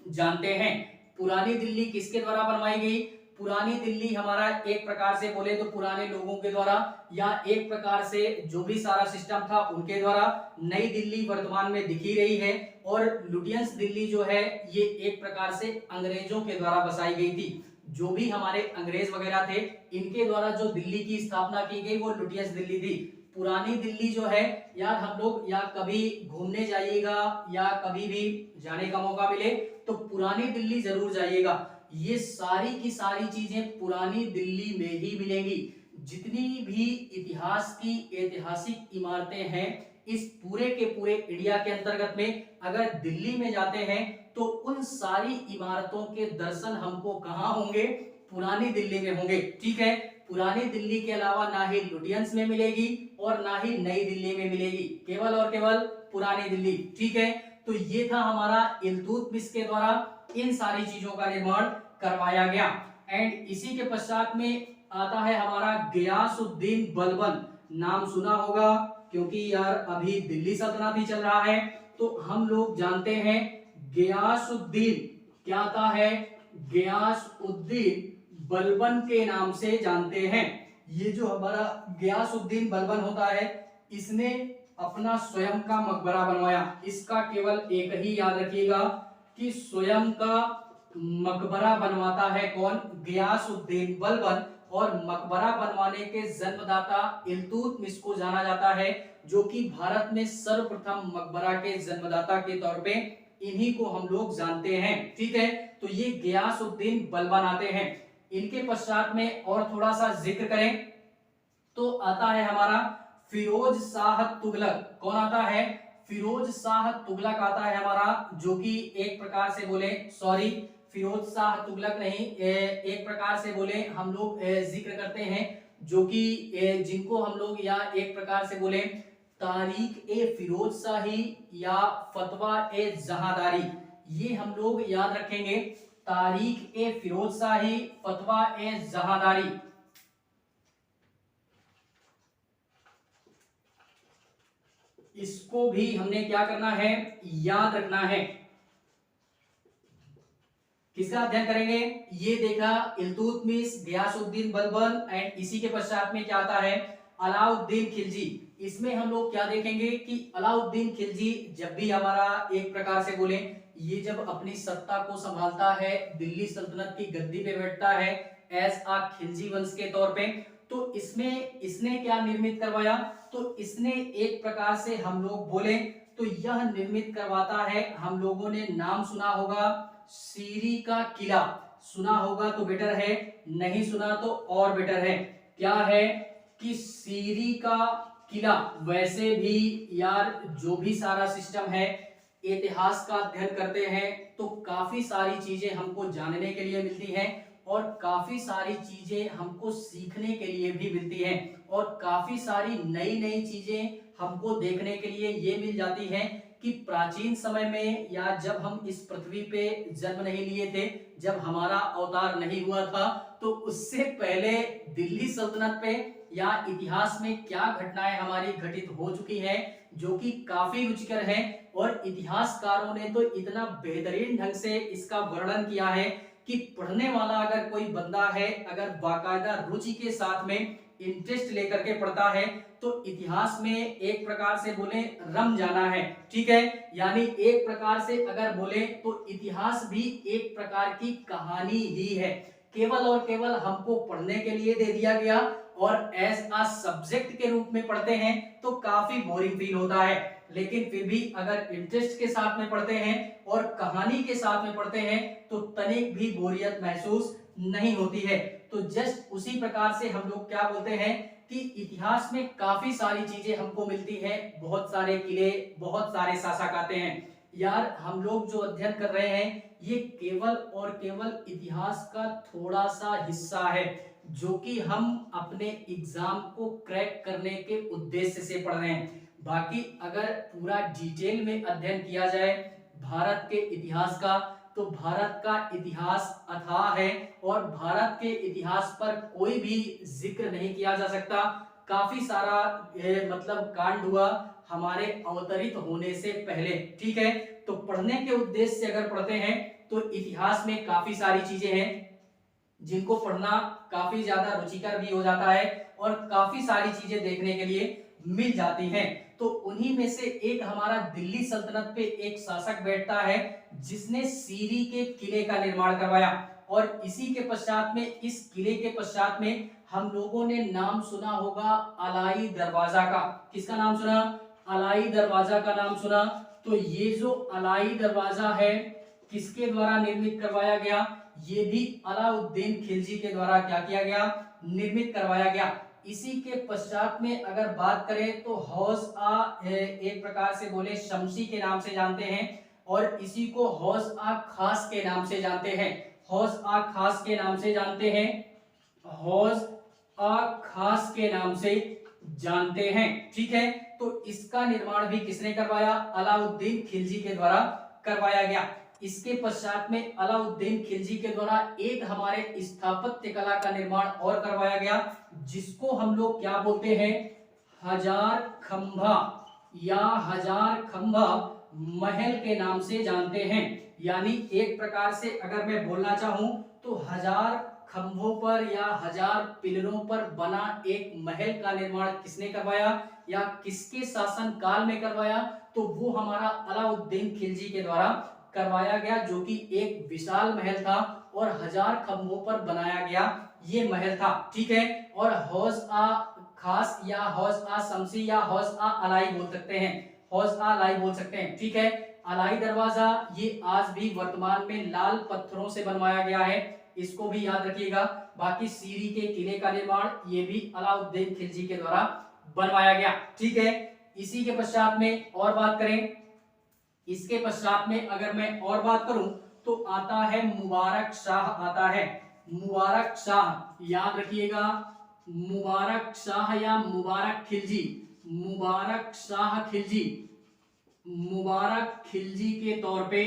जानते हैं। पुरानी दिल्ली किसके द्वारा बनवाई गई, पुरानी दिल्ली हमारा एक प्रकार से बोले तो पुराने लोगों के द्वारा या एक प्रकार से जो भी सारा सिस्टम था उनके द्वारा। नई दिल्ली वर्तमान में दिखी रही है, और लुटियंस दिल्ली जो है ये एक प्रकार से अंग्रेजों के द्वारा बसाई गई थी। जो भी हमारे अंग्रेज वगैरह थे इनके द्वारा जो दिल्ली की स्थापना की गई वो लुटियंस दिल्ली थी। पुरानी दिल्ली जो है यार हम लोग या कभी घूमने जाइएगा या कभी भी जाने का मौका मिले तो पुरानी दिल्ली जरूर जाइएगा। ये सारी की सारी चीजें पुरानी दिल्ली में ही मिलेंगी। जितनी भी इतिहास की ऐतिहासिक इमारतें हैं इस पूरे के पूरे इंडिया के अंतर्गत में अगर दिल्ली में जाते हैं तो उन सारी इमारतों के दर्शन हमको कहाँ होंगे, पुरानी दिल्ली में होंगे, ठीक है। पुरानी दिल्ली के अलावा ना ही लुटियंस में मिलेगी और ना ही नई दिल्ली में मिलेगी, केवल और केवल पुरानी दिल्ली, ठीक है। तो ये था हमारा इल्तुतमिश के द्वारा इन सारी चीजों का निर्माण करवाया गया। एंड इसी के पश्चात में आता है हमारा गयासुद्दीन बलबन। नाम सुना होगा क्योंकि यार अभी दिल्ली सल्तनत ही चल रहा है, तो हम लोग जानते हैं गयासुद्दीन क्या आता है, गयासुद्दीन बलबन के नाम से जानते हैं। ये जो हमारा गियासुद्दीन बलबन होता है, इसने अपना स्वयं का मकबरा बनवाया। इसका केवल एक ही याद रखिएगा कि स्वयं का मकबरा बनवाता है कौन? गियासुद्दीन बलबन। और मकबरा बनवाने के जन्मदाता इल्तुतमिश को जाना जाता है, जो कि भारत में सर्वप्रथम मकबरा के जन्मदाता के तौर पे इन्हीं को हम लोग जानते हैं। ठीक है, तो ये गियासुद्दीन बलबन आते हैं। इनके पश्चात में और थोड़ा सा जिक्र करें तो आता है हमारा फिरोज शाह तुगलक। कौन आता है? फिरोज शाह तुगलक आता है हमारा, जो कि एक प्रकार से बोले, सॉरी फिरोज शाह तुगलक नहीं, एक प्रकार से बोले हम लोग जिक्र करते हैं, जो कि जिनको हम लोग या एक प्रकार से बोले तारीख ए फिरोज शाही या फतवा ए जहादारी, ये हम लोग याद रखेंगे। तारीख ए फिरोज शाही, फतवा ए जहादारी। इसको भी हमने क्या करना है? याद रखना है। किसका अध्ययन करेंगे? ये देखा इल्तुतमिश, गियासुद्दीन बलबन एंड इसी के पश्चात में क्या आता है? अलाउद्दीन खिलजी। इसमें हम लोग क्या देखेंगे कि अलाउद्दीन खिलजी जब भी हमारा एक प्रकार से बोले, ये जब अपनी सत्ता को संभालता है, दिल्ली सल्तनत की गद्दी पे बैठता है एज आ खिलजी वंश के तौर पे, तो इसमें इसने क्या निर्मित करवाया? तो इसने एक प्रकार से हम लोग बोले तो यह निर्मित करवाता है, हम लोगों ने नाम सुना होगा सीरी का किला। सुना होगा तो बेटर है, नहीं सुना तो और बेटर है। क्या है कि सीरी का किला। वैसे भी यार जो भी सारा सिस्टम है, इतिहास का अध्ययन करते हैं तो काफी सारी चीजें हमको जानने के लिए मिलती हैं और काफी सारी चीजें हमको सीखने के लिए भी मिलती हैं और काफी सारी नई नई चीजें हमको देखने के लिए ये मिल जाती हैं कि प्राचीन समय में या जब हम इस पृथ्वी पे जन्म नहीं लिए थे, जब हमारा अवतार नहीं हुआ था, तो उससे पहले दिल्ली सल्तनत पे या इतिहास में क्या घटनाएं हमारी घटित हो चुकी हैं, जो कि काफी रुचिकर है। और इतिहासकारों ने तो इतना बेहतरीन ढंग से इसका वर्णन किया है कि पढ़ने वाला अगर कोई बंदा है, अगर बाकायदा रुचि के साथ में इंटरेस्ट लेकर के पढ़ता है, तो इतिहास में एक प्रकार से बोले रम जाना है। ठीक है, यानी एक प्रकार से अगर बोले तो इतिहास भी एक प्रकार की कहानी ही है, केवल और केवल हमको पढ़ने के लिए दे दिया गया और एज अ सब्जेक्ट के रूप में पढ़ते हैं तो काफी बोरिंग फील होता है। लेकिन फिर भी अगर इंटरेस्ट के साथ में पढ़ते हैं और कहानी के साथ में पढ़ते हैं तो तनिक भी बोरियत महसूस नहीं होती है। तो जस्ट उसी प्रकार से हम लोग क्या बोलते हैं कि इतिहास में काफी सारी चीजें हमको मिलती हैं, बहुत सारे किले, बहुत सारे शासक आते हैं। यार हम लोग जो अध्ययन कर रहे हैं ये केवल और केवल इतिहास का थोड़ा सा हिस्सा है, जो कि हम अपने एग्जाम को क्रैक करने के उद्देश्य से पढ़ रहे हैं। बाकी अगर पूरा डिटेल में अध्ययन किया जाए भारत के इतिहास का, तो भारत का इतिहास अथाह है और भारत के इतिहास पर कोई भी जिक्र नहीं किया जा सकता। काफी सारा मतलब कांड हुआ हमारे अवतरित होने से पहले। ठीक है, तो पढ़ने के उद्देश्य से अगर पढ़ते हैं तो इतिहास में काफी सारी चीजें हैं जिनको पढ़ना काफी ज्यादा रुचिकर भी हो जाता है और काफी सारी चीजें देखने के लिए मिल जाती हैं। तो उन्हीं में से एक हमारा दिल्ली सल्तनत पे एक शासक बैठता है जिसने सीरी के किले का निर्माण करवाया और इसी के पश्चात में, इस किले के पश्चात में हम लोगों ने नाम सुना होगा अलाई दरवाजा का। किसका नाम सुना? अलाई दरवाजा का नाम सुना। तो ये जो अलाई दरवाजा है किसके द्वारा निर्मित करवाया गया? ये भी अलाउद्दीन खिलजी के द्वारा क्या किया गया? निर्मित करवाया गया। इसी के पश्चात में अगर बात करें तो हौज आ एक प्रकार से बोले शमसी के नाम से जानते हैं और इसी को हौज आ खास के नाम से जानते हैं। हौज आ खास के नाम से जानते हैं, हौज आ खास के नाम से जानते हैं। ठीक है, तो इसका निर्माण भी किसने करवाया? अलाउद्दीन खिलजी के द्वारा करवाया गया। इसके पश्चात में अलाउद्दीन खिलजी के द्वारा एक हमारे स्थापत्य कला का निर्माण और करवाया गया, जिसको हम लोग क्या बोलते हैं? हजार खंभा या हजार खंभा महल के नाम से जानते हैं। यानी एक प्रकार से अगर मैं बोलना चाहूं तो 1000 खंभों पर या 1000 पिलरों पर बना एक महल का निर्माण किसने करवाया या किसके शासन काल में करवाया, तो वो हमारा अलाउद्दीन खिलजी के द्वारा करवाया गया, जो कि एक विशाल महल था और 1000 खंभों पर बनाया गया ये महल था। ठीक है, और हौज आ खास या हौज आ शमसी या हौज आ अलाई बोल सकते हैं, हौज आ अलाई बोल सकते हैं। ठीक है, अलाई दरवाजा ये आज भी वर्तमान में लाल पत्थरों से बनवाया गया है, इसको भी याद रखिएगा। बाकी सीरी के किले का निर्माण ये भी अलाउद्दीन खिलजी के द्वारा बनवाया गया। ठीक है, इसी के पश्चात में और बात करें, इसके पश्चात में अगर मैं और बात करूं तो आता है मुबारक शाह, आता है मुबारक शाह, याद रखिएगा मुबारक शाह या मुबारक खिलजी, मुबारक शाह खिलजी, मुबारक खिलजी के तौर पे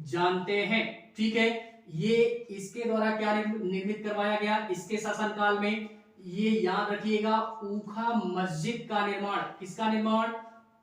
जानते हैं। ठीक है, ये इसके द्वारा क्या निर्मित करवाया गया इसके शासनकाल में, ये याद रखिएगा ऊखा मस्जिद का निर्माण, किसका निर्माण,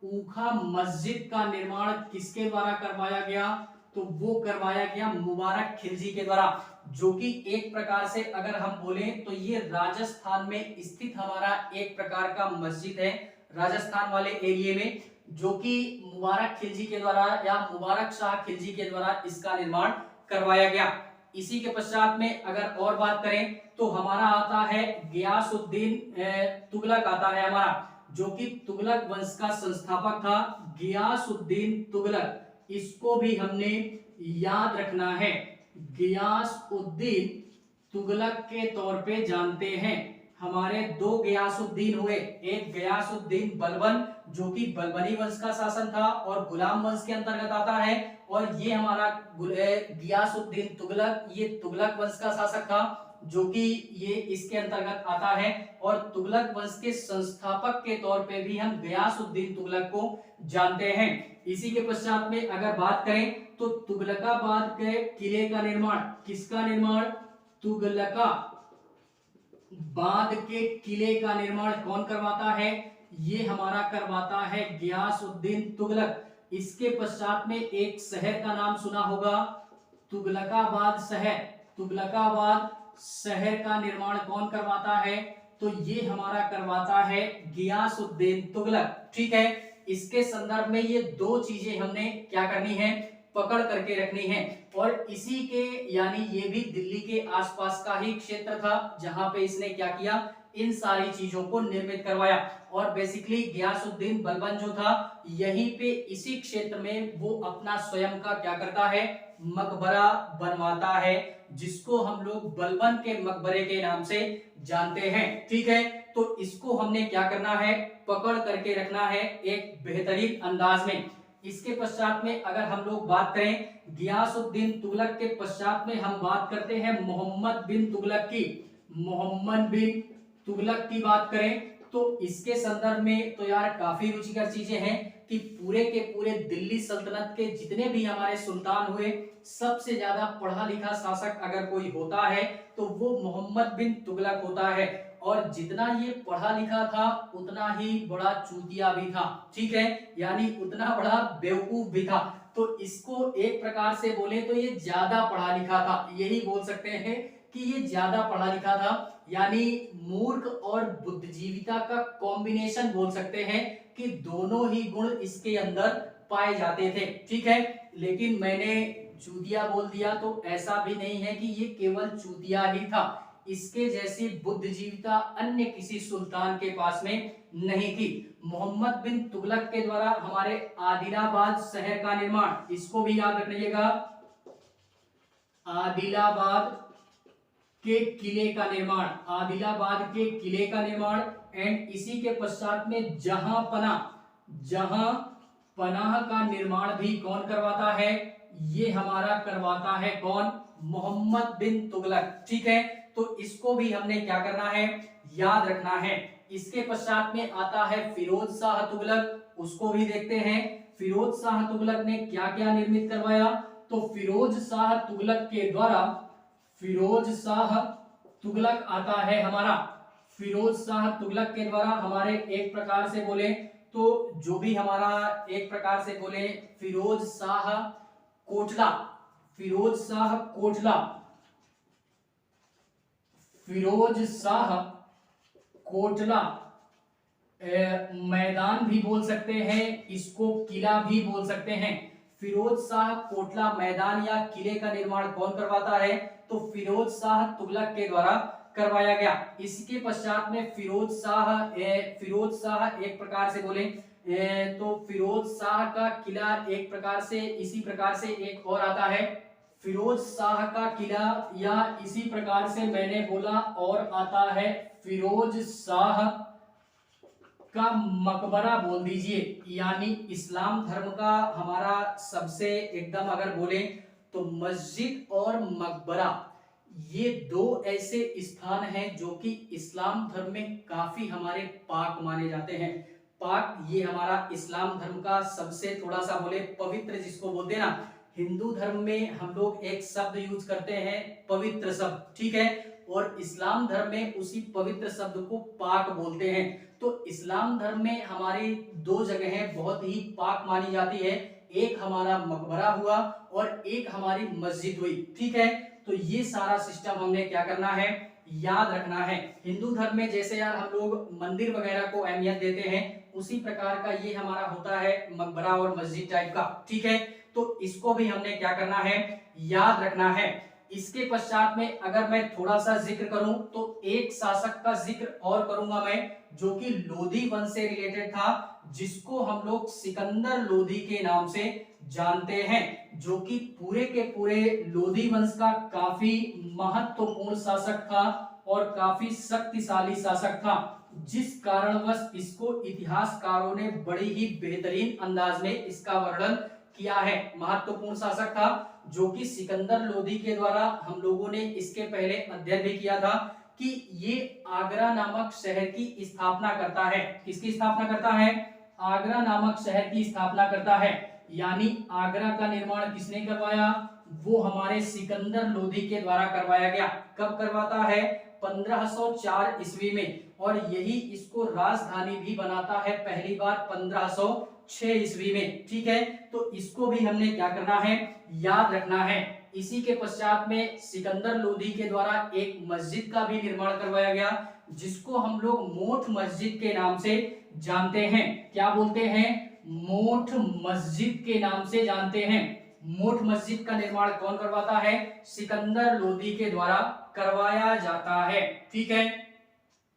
ऊखा मस्जिद का निर्माण किसके द्वारा करवाया गया, तो वो करवाया गया मुबारक खिलजी के द्वारा, जो कि एक प्रकार से अगर हम बोलें तो ये राजस्थान में स्थित हमारा एक प्रकार का मस्जिद है, राजस्थान वाले एरिया में, जो कि मुबारक खिलजी के द्वारा या मुबारक शाह खिलजी के द्वारा इसका निर्माण करवाया गया। इसी के पश्चात में अगर और बात करें तो हमारा आता है गियासुद्दीन तुगलक, आता है हमारा, जो कि तुगलक वंश का संस्थापक था, गियासुद्दीन तुगलक, इसको भी हमने याद रखना है, गियासुद्दीन तुगलक के तौर पे जानते हैं। हमारे दो गियासुद्दीन हुए, एक गियासुद्दीन बलबन जो कि बलबनी वंश का शासन था और गुलाम वंश के अंतर्गत आता है, और ये हमारा गियासुद्दीन तुगलक, ये तुगलक वंश का शासक था जो कि ये इसके अंतर्गत आता है, और तुगलक वंश के संस्थापक के तौर पे भी हम गियासुद्दीन तुगलक को जानते हैं। इसी के पश्चात में अगर बात करें तो तुगलकाबाद के किले का निर्माण, किसका निर्माण, तुगलकाबाद के किले का निर्माण कौन करवाता है, ये हमारा करवाता है गियासुद्दीन तुगलक। इसके पश्चात में एक शहर का नाम सुना होगा, तुगलकाबाद शहर, तुगलकाबाद शहर का निर्माण कौन करवाता है, तो ये हमारा करवाता है गियासुद्दीन तुगलक। ठीक है, इसके संदर्भ में ये दो चीजें हमने क्या करनी है, पकड़ करके रखनी है, और इसी के यानी ये भी दिल्ली के आसपास का ही क्षेत्र था जहां पे इसने क्या किया, इन सारी चीजों को निर्मित करवाया, और बेसिकली गियासुद्दीन बलबन जो था यहीं पे इसी क्षेत्र में वो अपना स्वयं का क्या करता है, मकबरा बनवाता है, जिसको हम लोग बलबन के मकबरे के नाम से जानते हैं। ठीक है, तो इसको हमने क्या करना है, पकड़ करके रखना है एक बेहतरीन अंदाज में। इसके पश्चात में अगर हम लोग बात करें गियासुद्दीन तुगलक के पश्चात में हम बात करते हैं मोहम्मद बिन तुगलक की, मोहम्मद बिन तुगलक की बात करें तो इसके संदर्भ में तो यार काफी रुचिकर चीजें हैं कि पूरे के पूरे दिल्ली सल्तनत के जितने भी हमारे सुल्तान हुए, सबसे ज्यादा पढ़ा लिखा शासक अगर कोई होता है तो वो मोहम्मद बिन तुगलक होता है, और जितना ये पढ़ा लिखा था उतना ही बड़ा चूतिया भी था। ठीक है, यानी उतना बड़ा बेवकूफ भी था, तो इसको एक प्रकार से बोले तो ये ज्यादा पढ़ा लिखा था, यही बोल सकते हैं कि ये ज्यादा पढ़ा लिखा था, यानी मूर्ख और बुद्धिजीविता का कॉम्बिनेशन बोल सकते हैं कि दोनों ही गुण इसके अंदर पाए जाते थे। ठीक है, लेकिन मैंने चूतिया बोल दिया तो ऐसा भी नहीं है कि ये केवल चूतिया ही था, इसके जैसी बुद्धिजीविता अन्य किसी सुल्तान के पास में नहीं थी। मोहम्मद बिन तुगलक के द्वारा हमारे आदिलाबाद शहर का निर्माण, इसको भी याद रखिएगा, आदिलाबाद के किले का निर्माण, आदिलाबाद के किले का निर्माण, एंड इसी के पश्चात में जहां पनाह का निर्माण भी कौन करवाता है, ये हमारा करवाता है कौन, मोहम्मद बिन तुगलक। ठीक है, तो इसको भी हमने क्या करना है, याद रखना है। इसके पश्चात में आता है फिरोज शाह तुगलक, उसको भी देखते हैं फिरोज शाह तुगलक ने क्या क्या निर्मित करवाया। तो फिरोज शाह तुगलक के द्वारा, फिरोज शाह तुगलक आता है हमारा, फिरोज शाह तुगलक के द्वारा हमारे एक प्रकार से बोले तो जो भी हमारा एक प्रकार से बोले फिरोज शाह कोटला, फिरोज शाह कोटला, फिरोज शाह कोटला मैदान भी बोल सकते हैं, इसको किला भी बोल सकते हैं। फिरोज शाह कोटला मैदान या किले का निर्माण कौन करवाता है? तो फिरोज शाह तुगलक के द्वारा करवाया गया। इसके पश्चात में फिरोज शाह एक प्रकार से बोले तो फिरोज शाह का किला एक प्रकार से, इसी प्रकार से एक और आता है फिरोज शाह का किला, या इसी प्रकार से मैंने बोला और आता है फिरोज शाह का मकबरा बोल दीजिए। यानी इस्लाम धर्म का हमारा सबसे एकदम अगर बोले तो मस्जिद और मकबरा, ये दो ऐसे स्थान हैं जो कि इस्लाम धर्म में काफी हमारे पाक माने जाते हैं। पाक ये हमारा इस्लाम धर्म का सबसे थोड़ा सा बोले पवित्र, जिसको बोलते हैं ना, हिंदू धर्म में हम लोग एक शब्द यूज करते हैं पवित्र शब्द, ठीक है, और इस्लाम धर्म में उसी पवित्र शब्द को पाक बोलते हैं। तो इस्लाम धर्म में हमारी दो जगहें बहुत ही पाक मानी जाती है, एक हमारा मकबरा हुआ और एक हमारी मस्जिद हुई, ठीक है। तो ये सारा सिस्टम हमने क्या करना है, याद रखना है। हिंदू धर्म में जैसे यार हम लोग मंदिर वगैरह को अहमियत देते हैं, उसी प्रकार का ये हमारा होता है मकबरा और मस्जिद टाइप का, ठीक है। तो इसको भी हमने क्या करना है, याद रखना है। इसके पश्चात में अगर मैं थोड़ा सा जिक्र करूं तो एक शासक का जिक्र और करूंगा मैं, जो कि लोधी वंश से रिलेटेड था, जिसको हम लोग सिकंदर लोधी के नाम से जानते हैं, जो कि पूरे के पूरे लोधी वंश का काफी महत्वपूर्ण शासक था और काफी शक्तिशाली शासक था, जिस कारणवश इसको इतिहासकारों ने बड़ी ही बेहतरीन अंदाज में इसका वर्णन किया है। महत्वपूर्ण शासक था जो कि सिकंदर लोधी के द्वारा हम लोगों ने इसके पहले अध्ययन भी किया था कि ये आगरा नामक शहर की स्थापना करता है। किसकी स्थापना करता है? आगरा नामक शहर की स्थापना करता है। यानी आगरा का निर्माण किसने करवाया? वो हमारे सिकंदर लोधी के द्वारा करवाया गया। कब करवाता है? 1504 ईस्वी में, और यही इसको राजधानी भी बनाता है पहली बार 1506 ईस्वी में, ठीक है। तो इसको भी हमने क्या करना है, याद रखना है। इसी के पश्चात में सिकंदर लोधी के द्वारा एक मस्जिद का भी निर्माण करवाया गया, जिसको हम लोग मोठ मस्जिद के नाम से जानते हैं। क्या बोलते हैं? मोठ मस्जिद के नाम से जानते हैं। मोठ मस्जिद का निर्माण कौन करवाता है? सिकंदर लोधी के द्वारा करवाया जाता है, ठीक है।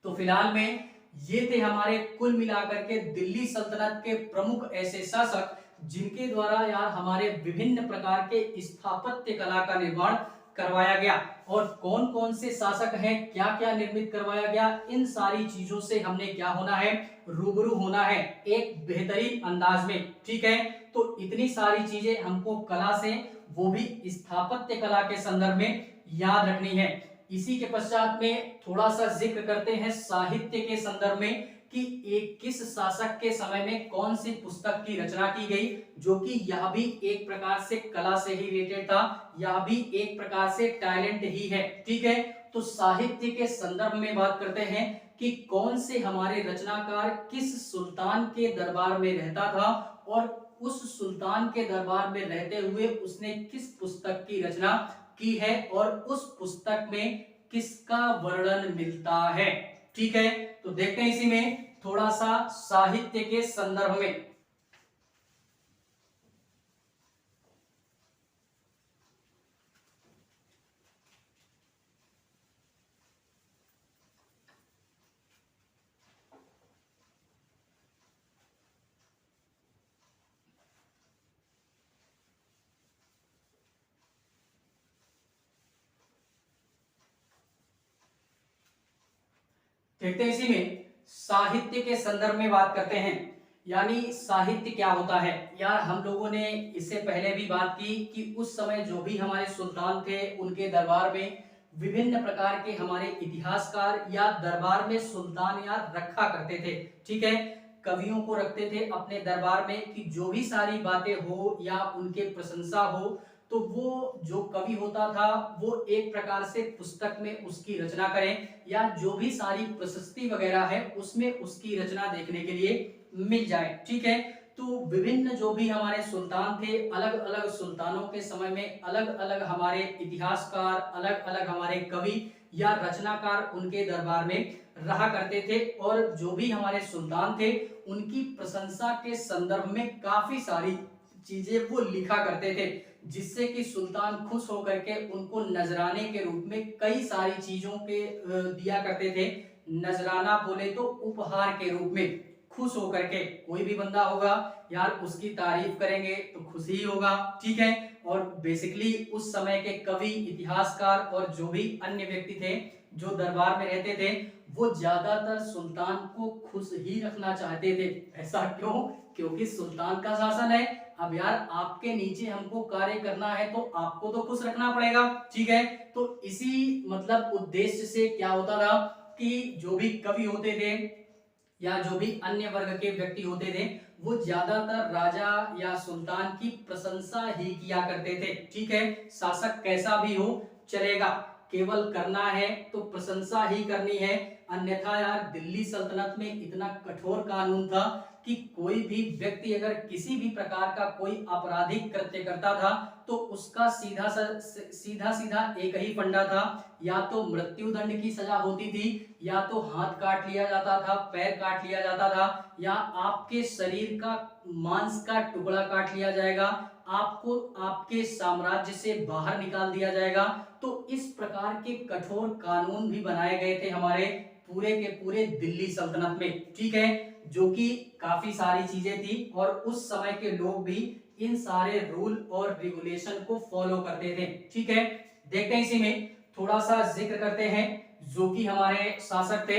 तो फिलहाल में ये थे हमारे कुल मिलाकर के दिल्ली सल्तनत के प्रमुख ऐसे शासक, जिनके द्वारा यार हमारे विभिन्न प्रकार के स्थापत्य कला का निर्माण करवाया गया। और कौन कौन से शासक हैं, क्या क्या निर्मित करवाया गया, इन सारी चीजों से हमने क्या होना है, रूबरू होना है एक बेहतरीन अंदाज में, ठीक है। तो इतनी सारी चीजें हमको कला से, वो भी स्थापत्य कला के संदर्भ में याद रखनी है। इसी के पश्चात में थोड़ा सा जिक्र करते हैं साहित्य के संदर्भ में कि एक किस शासक के समय में कौन सी पुस्तक की रचना की गई, जो कि यह भी एक प्रकार से कला से ही रिलेटेड था, यह भी एक प्रकार से टैलेंट ही है, ठीक है। तो साहित्य के संदर्भ में बात करते हैं कि कौन से हमारे रचनाकार किस सुल्तान के दरबार में रहता था, और उस सुल्तान के दरबार में रहते हुए उसने किस पुस्तक की रचना की है, और उस पुस्तक में किसका वर्णन मिलता है, ठीक है। तो देखते हैं इसी में थोड़ा सा साहित्य के संदर्भ में। देखते हैं इसी में साहित्य के संदर्भ में बात करते हैं। यानी साहित्य क्या होता है यार, हम लोगों ने इससे पहले भी बात की कि उस समय जो भी हमारे सुल्तान थे, उनके दरबार में विभिन्न प्रकार के हमारे इतिहासकार या दरबार में सुल्तान यार रखा करते थे, ठीक है। कवियों को रखते थे अपने दरबार में कि जो भी सारी बातें हो या उनके प्रशंसा हो, तो वो जो कवि होता था वो एक प्रकार से पुस्तक में उसकी रचना करें, या जो भी सारी प्रशस्ति वगैरह है उसमें उसकी रचना देखने के लिए मिल जाए, ठीक है। तो विभिन्न जो भी हमारे सुल्तान थे, अलग अलग सुल्तानों के समय में अलग अलग हमारे इतिहासकार, अलग अलग हमारे कवि या रचनाकार उनके दरबार में रहा करते थे, और जो भी हमारे सुल्तान थे उनकी प्रशंसा के संदर्भ में काफी सारी चीजें वो लिखा करते थे, जिससे कि सुल्तान खुश होकर के उनको नजराने के रूप में कई सारी चीजों के दिया करते थे। नजराना बोले तो उपहार के रूप में, खुश होकर के कोई भी बंदा होगा यार उसकी तारीफ करेंगे तो खुश ही होगा, ठीक है। और बेसिकली उस समय के कवि, इतिहासकार और जो भी अन्य व्यक्ति थे जो दरबार में रहते थे, वो ज्यादातर सुल्तान को खुश ही रखना चाहते थे। ऐसा क्यों? क्योंकि सुल्तान का शासन है, अब यार आपके नीचे हमको कार्य करना है तो आपको तो खुश रखना पड़ेगा, ठीक है। तो इसी मतलब उद्देश्य से क्या होता था कि जो भी कवि होते थे या जो भी अन्य वर्ग के व्यक्ति होते थे, वो ज्यादातर राजा या सुल्तान की प्रशंसा ही किया करते थे, ठीक है। शासक कैसा भी हो चलेगा, केवल करना है तो प्रशंसा ही करनी है। अन्यथा यार दिल्ली सल्तनत में इतना कठोर कानून था कि कोई भी व्यक्ति अगर किसी भी प्रकार का कोई आपराधिक कृत्य करता था तो उसका सीधा सीधा एक ही फंडा था, या तो मृत्यु दंड की सजा होती थी, या तो हाथ काट लिया जाता था, पैर काट लिया जाता था, या आपके शरीर का मांस का टुकड़ा काट लिया जाएगा, आपको आपके साम्राज्य से बाहर निकाल दिया जाएगा। तो इस प्रकार के कठोर कानून भी बनाए गए थे हमारे पूरे के पूरे दिल्ली सल्तनत में, ठीक है, जो कि काफी सारी चीजें थी और उस समय के लोग भी इन सारे रूल और रेगुलेशन को फॉलो करते थे, ठीक है। देखते हैं इसी में थोड़ा सा जिक्र करते हैं जो कि हमारे शासक थे,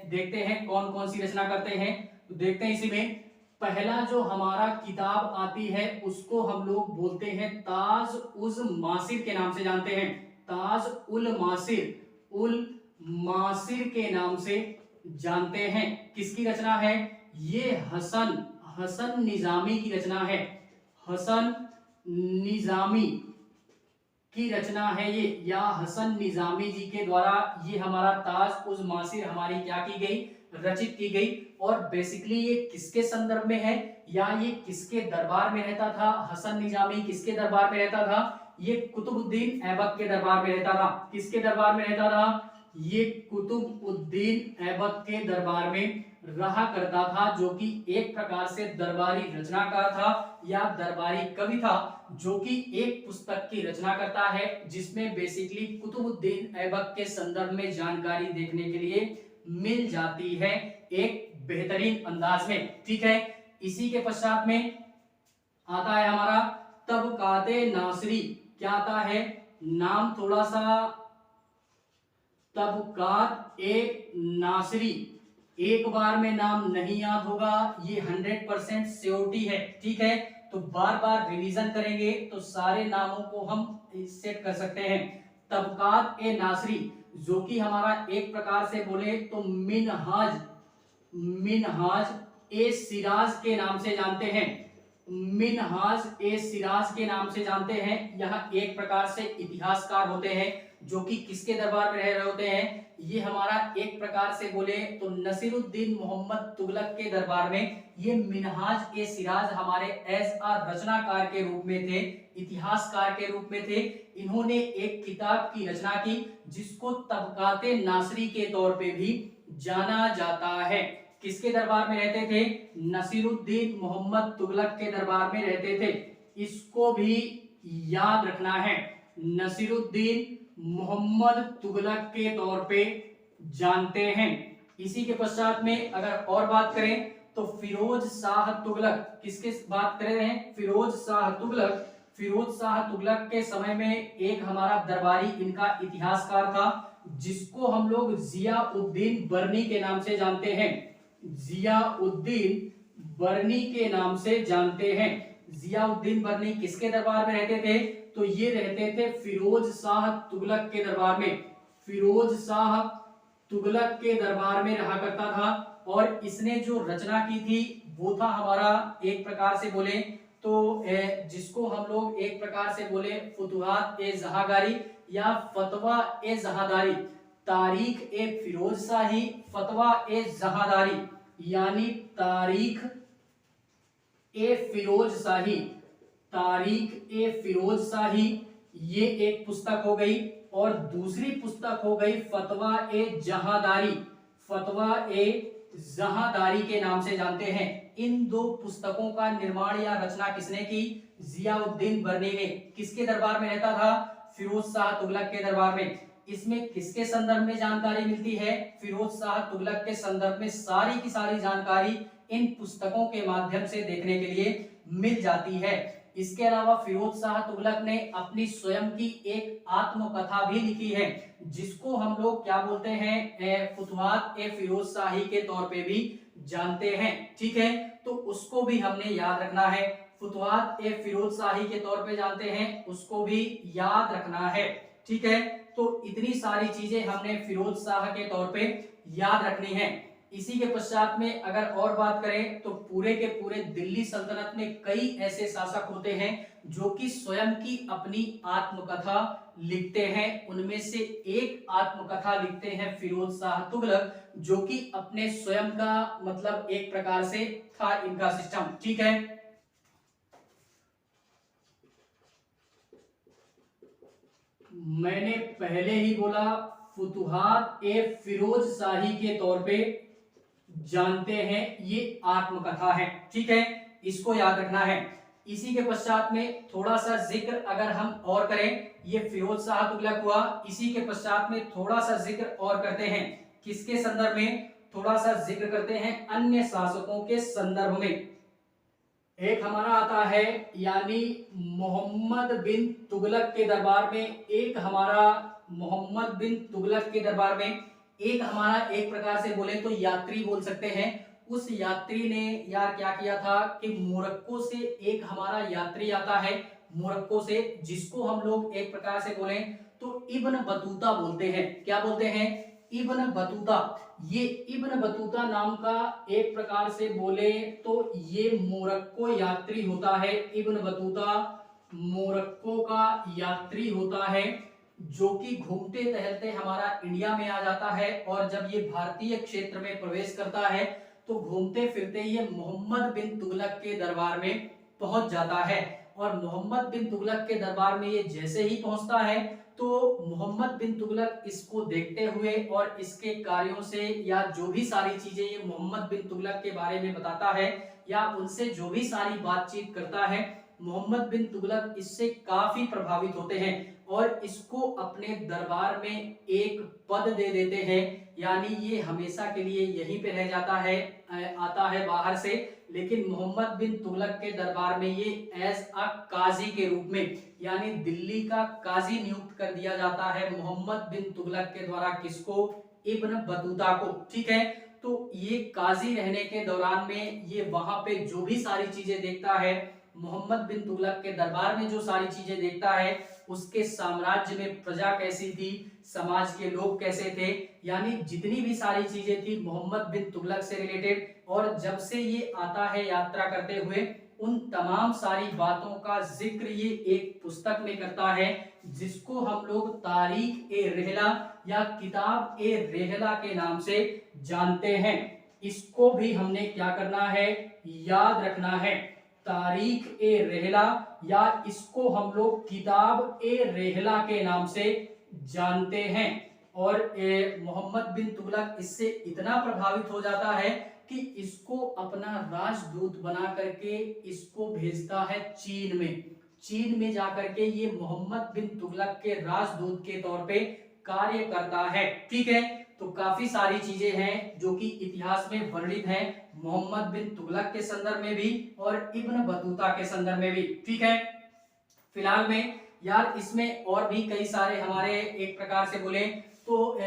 देखते हैं कौन कौन सी रचना करते हैं। तो देखते हैं इसी में पहला जो हमारा किताब आती है उसको हम लोग बोलते हैं ताज उज मासिर के नाम से जानते हैं। ताज उल मासिर के नाम से जानते हैं। किसकी रचना है ये? हसन निजामी की रचना है। हसन निजामी की रचना है ये, या हसन निजामी जी के द्वारा ये हमारा ताज उज मासिर हमारी क्या की गई, रचित की गई। और बेसिकली ये किसके संदर्भ में है या ये किसके दरबार में रहता था? हसन निजामी किसके दरबार में रहता था? ये कुतुबुद्दीन ऐबक के दरबार में रहता था। किसके दरबार में रहता था? ये कुतुबुद्दीन ऐबक के दरबार में रहा करता था, जो कि एक प्रकार से दरबारी रचनाकार था या दरबारी कवि था, जो कि एक पुस्तक की रचना करता है जिसमें बेसिकली कुतुबुद्दीन ऐबक के संदर्भ में जानकारी देखने के लिए मिल जाती है एक बेहतरीन अंदाज में, ठीक है। इसी के पश्चात में आता है हमारा तबकाते नासरी। क्या आता है? नाम थोड़ा सा, तबकात ए नासरी, एक बार में नाम नहीं याद होगा, ये 100% श्योरिटी है, ठीक है। तो बार बार रिवीजन करेंगे तो सारे नामों को हम सेट कर सकते हैं। तबकात ए नासरी जो कि हमारा एक प्रकार से बोले तो मिनहाज ए सिराज के नाम से जानते हैं। मिनहाज ए सिराज के नाम से जानते हैं। यह एक प्रकार से इतिहासकार होते हैं जो कि किसके दरबार में रह रहे होते हैं? ये हमारा एक प्रकार से बोले तो नसीरुद्दीन मोहम्मद तुगलक के दरबार में ये मिनहाज ए सिराज हमारे एज अ रचनाकार के रूप में थे, इतिहासकार के रूप में थे। इन्होंने एक किताब की रचना की जिसको तबकाते नासरी के तौर पे भी जाना जाता है। किसके दरबार में रहते थे? नसीरुद्दीन मोहम्मद तुगलक के दरबार में रहते थे। इसको भी याद रखना है, नसीरुद्दीन मोहम्मद तुगलक के तौर पे जानते हैं। इसी के पश्चात में अगर और बात करें तो फिरोज शाह तुगलक, किसके बात कर रहे हैं? फिरोज शाह तुगलक। फिरोज शाह तुगलक के समय में एक हमारा दरबारी इनका इतिहासकार था जिसको हम लोग जियाउद्दीन बर्नी के नाम से जानते हैं। जियाउद्दीन बर्नी के नाम से जानते हैं। जियाउद्दीन बर्नी किसके दरबार में रहते थे? तो ये रहते थे फिरोज शाह तुगलक के दरबार में। फिरोज शाह तुगलक के दरबार में रहा करता था और इसने जो रचना की थी वो था हमारा एक प्रकार से बोले तो जिसको हम लोग एक प्रकार से बोले फुतुहात ए जहागारी या फतवा ए जहादारी, तारीख ए फिरोज शाही, फतवा ए जहादारी, यानी तारीख ए फिरोज शाही, तारीख ए फिरोज शाही, ये एक पुस्तक हो गई। और दूसरी पुस्तक हो गई फतवा ए जहांदारी, फतवा ए जहांदारी के नाम से जानते हैं। इन दो पुस्तकों का निर्माण या रचना किसने की? जियाउद्दीन बर्नी ने। किसके दरबार में रहता था? फिरोज शाह तुगलक के दरबार में। इसमें किसके संदर्भ में जानकारी मिलती है? फिरोज शाह तुगलक के संदर्भ में सारी की सारी जानकारी इन पुस्तकों के माध्यम से देखने के लिए मिल जाती है। इसके अलावा फिरोज शाह तुगलक ने अपनी स्वयं की एक आत्मकथा भी लिखी है, जिसको हम लोग क्या बोलते हैं? फुतुहात ए फिरोज शाही के तौर पे भी जानते हैं। ठीक है, तो उसको भी हमने याद रखना है। फुतुहात ए फिरोज शाही के तौर पे जानते हैं, उसको भी याद रखना है। ठीक है, तो इतनी सारी चीजें हमने फिरोज शाह के तौर पे याद रखनी है। इसी के पश्चात में अगर और बात करें तो पूरे के पूरे दिल्ली सल्तनत में कई ऐसे शासक होते हैं जो कि स्वयं की अपनी आत्मकथा लिखते हैं। उनमें से एक आत्मकथा लिखते हैं फिरोज शाह तुगलक, जो कि अपने स्वयं का मतलब एक प्रकार से था इनका सिस्टम। ठीक है, मैंने पहले ही बोला फुतुहात ए फिरोज शाही के तौर पे जानते हैं, ये आत्मकथा है। ठीक है, इसको याद रखना है। इसी के पश्चात में थोड़ा सा जिक्र अगर हम और करें, ये फिरोज शाह तुगलक हुआ। इसी के पश्चात में थोड़ा सा जिक्र और करते हैं, किसके संदर्भ में? थोड़ा सा जिक्र करते हैं अन्य शासकों के संदर्भ में। एक हमारा आता है यानी मोहम्मद बिन तुगलक के दरबार में, एक हमारा मोहम्मद बिन तुगलक के दरबार में एक हमारा एक प्रकार से बोले तो यात्री बोल सकते हैं। उस यात्री ने यार क्या किया था कि मोरक्को से एक हमारा यात्री आता है, मोरक्को से, जिसको हम लोग एक प्रकार से बोले तो इब्न बतूता बोलते हैं। क्या बोलते हैं? Ibn Battuta. ये इब्न बतूता नाम का एक प्रकार से बोले तो ये मोरक्को यात्री होता है। इब्न बतूता मोरक्को का यात्री होता है, जो कि घूमते टहलते हमारा इंडिया में आ जाता है, और जब ये भारतीय क्षेत्र में प्रवेश करता है तो घूमते फिरते ये मोहम्मद बिन तुगलक के दरबार में पहुंच जाता है। और मोहम्मद बिन तुगलक के दरबार में ये जैसे ही पहुंचता है तो मोहम्मद बिन तुगलक इसको देखते हुए और इसके कार्यों से या जो भी सारी चीजें ये मोहम्मद बिन तुगलक के बारे में बताता है या उनसे जो भी सारी बातचीत करता है, मोहम्मद बिन तुगलक इससे काफी प्रभावित होते हैं और इसको अपने दरबार में एक पद दे देते हैं। यानी ये हमेशा के लिए यहीं पे रह जाता है, आता है बाहर से, लेकिन मोहम्मद बिन तुगलक के दरबार में ये एज अ काजी के रूप में यानी दिल्ली का काजी नियुक्त कर दिया जाता है मोहम्मद बिन तुगलक के द्वारा। किसको? इब्न बतूता को। ठीक है, तो ये काजी रहने के दौरान में ये वहां पे जो भी सारी चीजें देखता है, मोहम्मद बिन तुगलक के दरबार में जो सारी चीजें देखता है, उसके साम्राज्य में प्रजा कैसी थी, समाज के लोग कैसे थे, यानी जितनी भी सारी चीजें थी मोहम्मद बिन तुगलक से रिलेटेड, और जब से ये आता है यात्रा करते हुए उन तमाम सारी बातों का जिक्र ये एक पुस्तक में करता है, जिसको हम लोग तारीख ए रहला या किताब ए रहला के नाम से जानते हैं। इसको भी हमने क्या करना है? याद रखना है। तारीख ए रहला या इसको हम लोग किताब ए रहला के नाम से जानते हैं। और मोहम्मद बिन तुगलक इससे इतना प्रभावित हो जाता है कि इसको अपना राजदूत बना करके इसको भेजता है चीन में। चीन में जाकर के ये मोहम्मद बिन तुगलक के राजदूत के तौर पे कार्य करता है। ठीक है, तो काफी सारी चीजें हैं जो कि इतिहास में वर्णित हैं मोहम्मद बिन तुगलक के संदर्भ में भी और इब्न बतूता के संदर्भ में भी। ठीक है, फिलहाल में यार इसमें और भी कई सारे हमारे एक प्रकार से बोले तो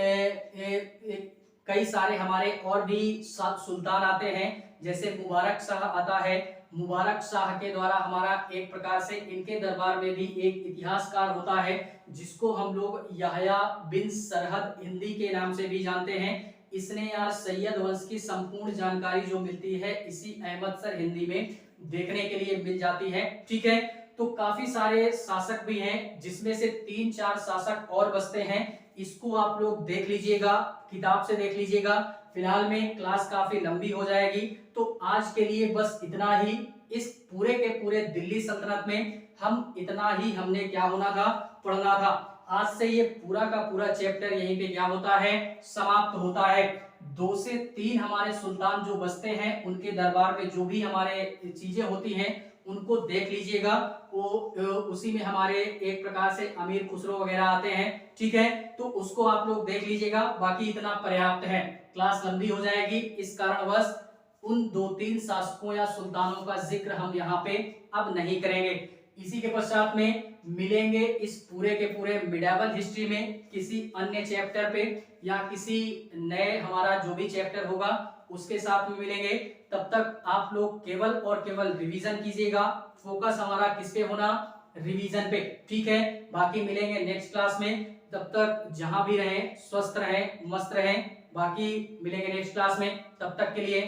कई सारे हमारे और भी सुल्तान आते हैं, जैसे मुबारक शाह आता है। मुबारक शाह के द्वारा हमारा एक प्रकार से इनके दरबार में भी एक इतिहासकार होता है, जिसको हम लोग यहया बिन सरहद हिंदी के नाम से भी जानते हैं। इसने यार सैयद वंश की संपूर्ण जानकारी जो मिलती है इसी अहमद सर हिंदी में देखने के लिए मिल जाती है। ठीक है, तो काफी सारे शासक भी हैं, जिसमें से 3-4 शासक और बचते हैं। इसको आप लोग देख लीजिएगा, किताब से देख लीजिएगा। फिलहाल में क्लास काफी लंबी हो जाएगी, तो आज के लिए बस इतना ही। इस पूरे के पूरे दिल्ली सल्तनत में हम इतना ही हमने क्या होना था, पढ़ना था। आज से ये पूरा का पूरा चैप्टर यहीं पे क्या होता है, समाप्त होता है। 2 से 3 हमारे सुल्तान जो बसते हैं, उनके दरबार में जो भी हमारे चीजें होती हैं उनको देख लीजिएगा। वो उसी में हमारे एक प्रकार से अमीर खुसरो वगैरह आते हैं, ठीक है, तो उसको आप लोग देख लीजिएगा। बाकी इतना पर्याप्त है, क्लास लंबी हो जाएगी, इस कारणवश उन 2-3 शासकों या सुल्तानों का जिक्र हम यहाँ पे अब नहीं करेंगे। इसी के पश्चात में मिलेंगे इस पूरे के पूरे मिडिवल हिस्ट्री में किसी अन्य चैप्टर पे, या किसी नए हमारा जो भी चैप्टर होगा उसके साथ में मिलेंगे। तब तक आप लोग केवल और केवल रिवीजन कीजिएगा, फोकस हमारा किस पे होना, रिवीजन पे, ठीक है। बाकी मिलेंगे नेक्स्ट क्लास में, तब तक जहां भी रहें स्वस्थ रहें, मस्त रहें। बाकी मिलेंगे नेक्स्ट क्लास में, तब तक के लिए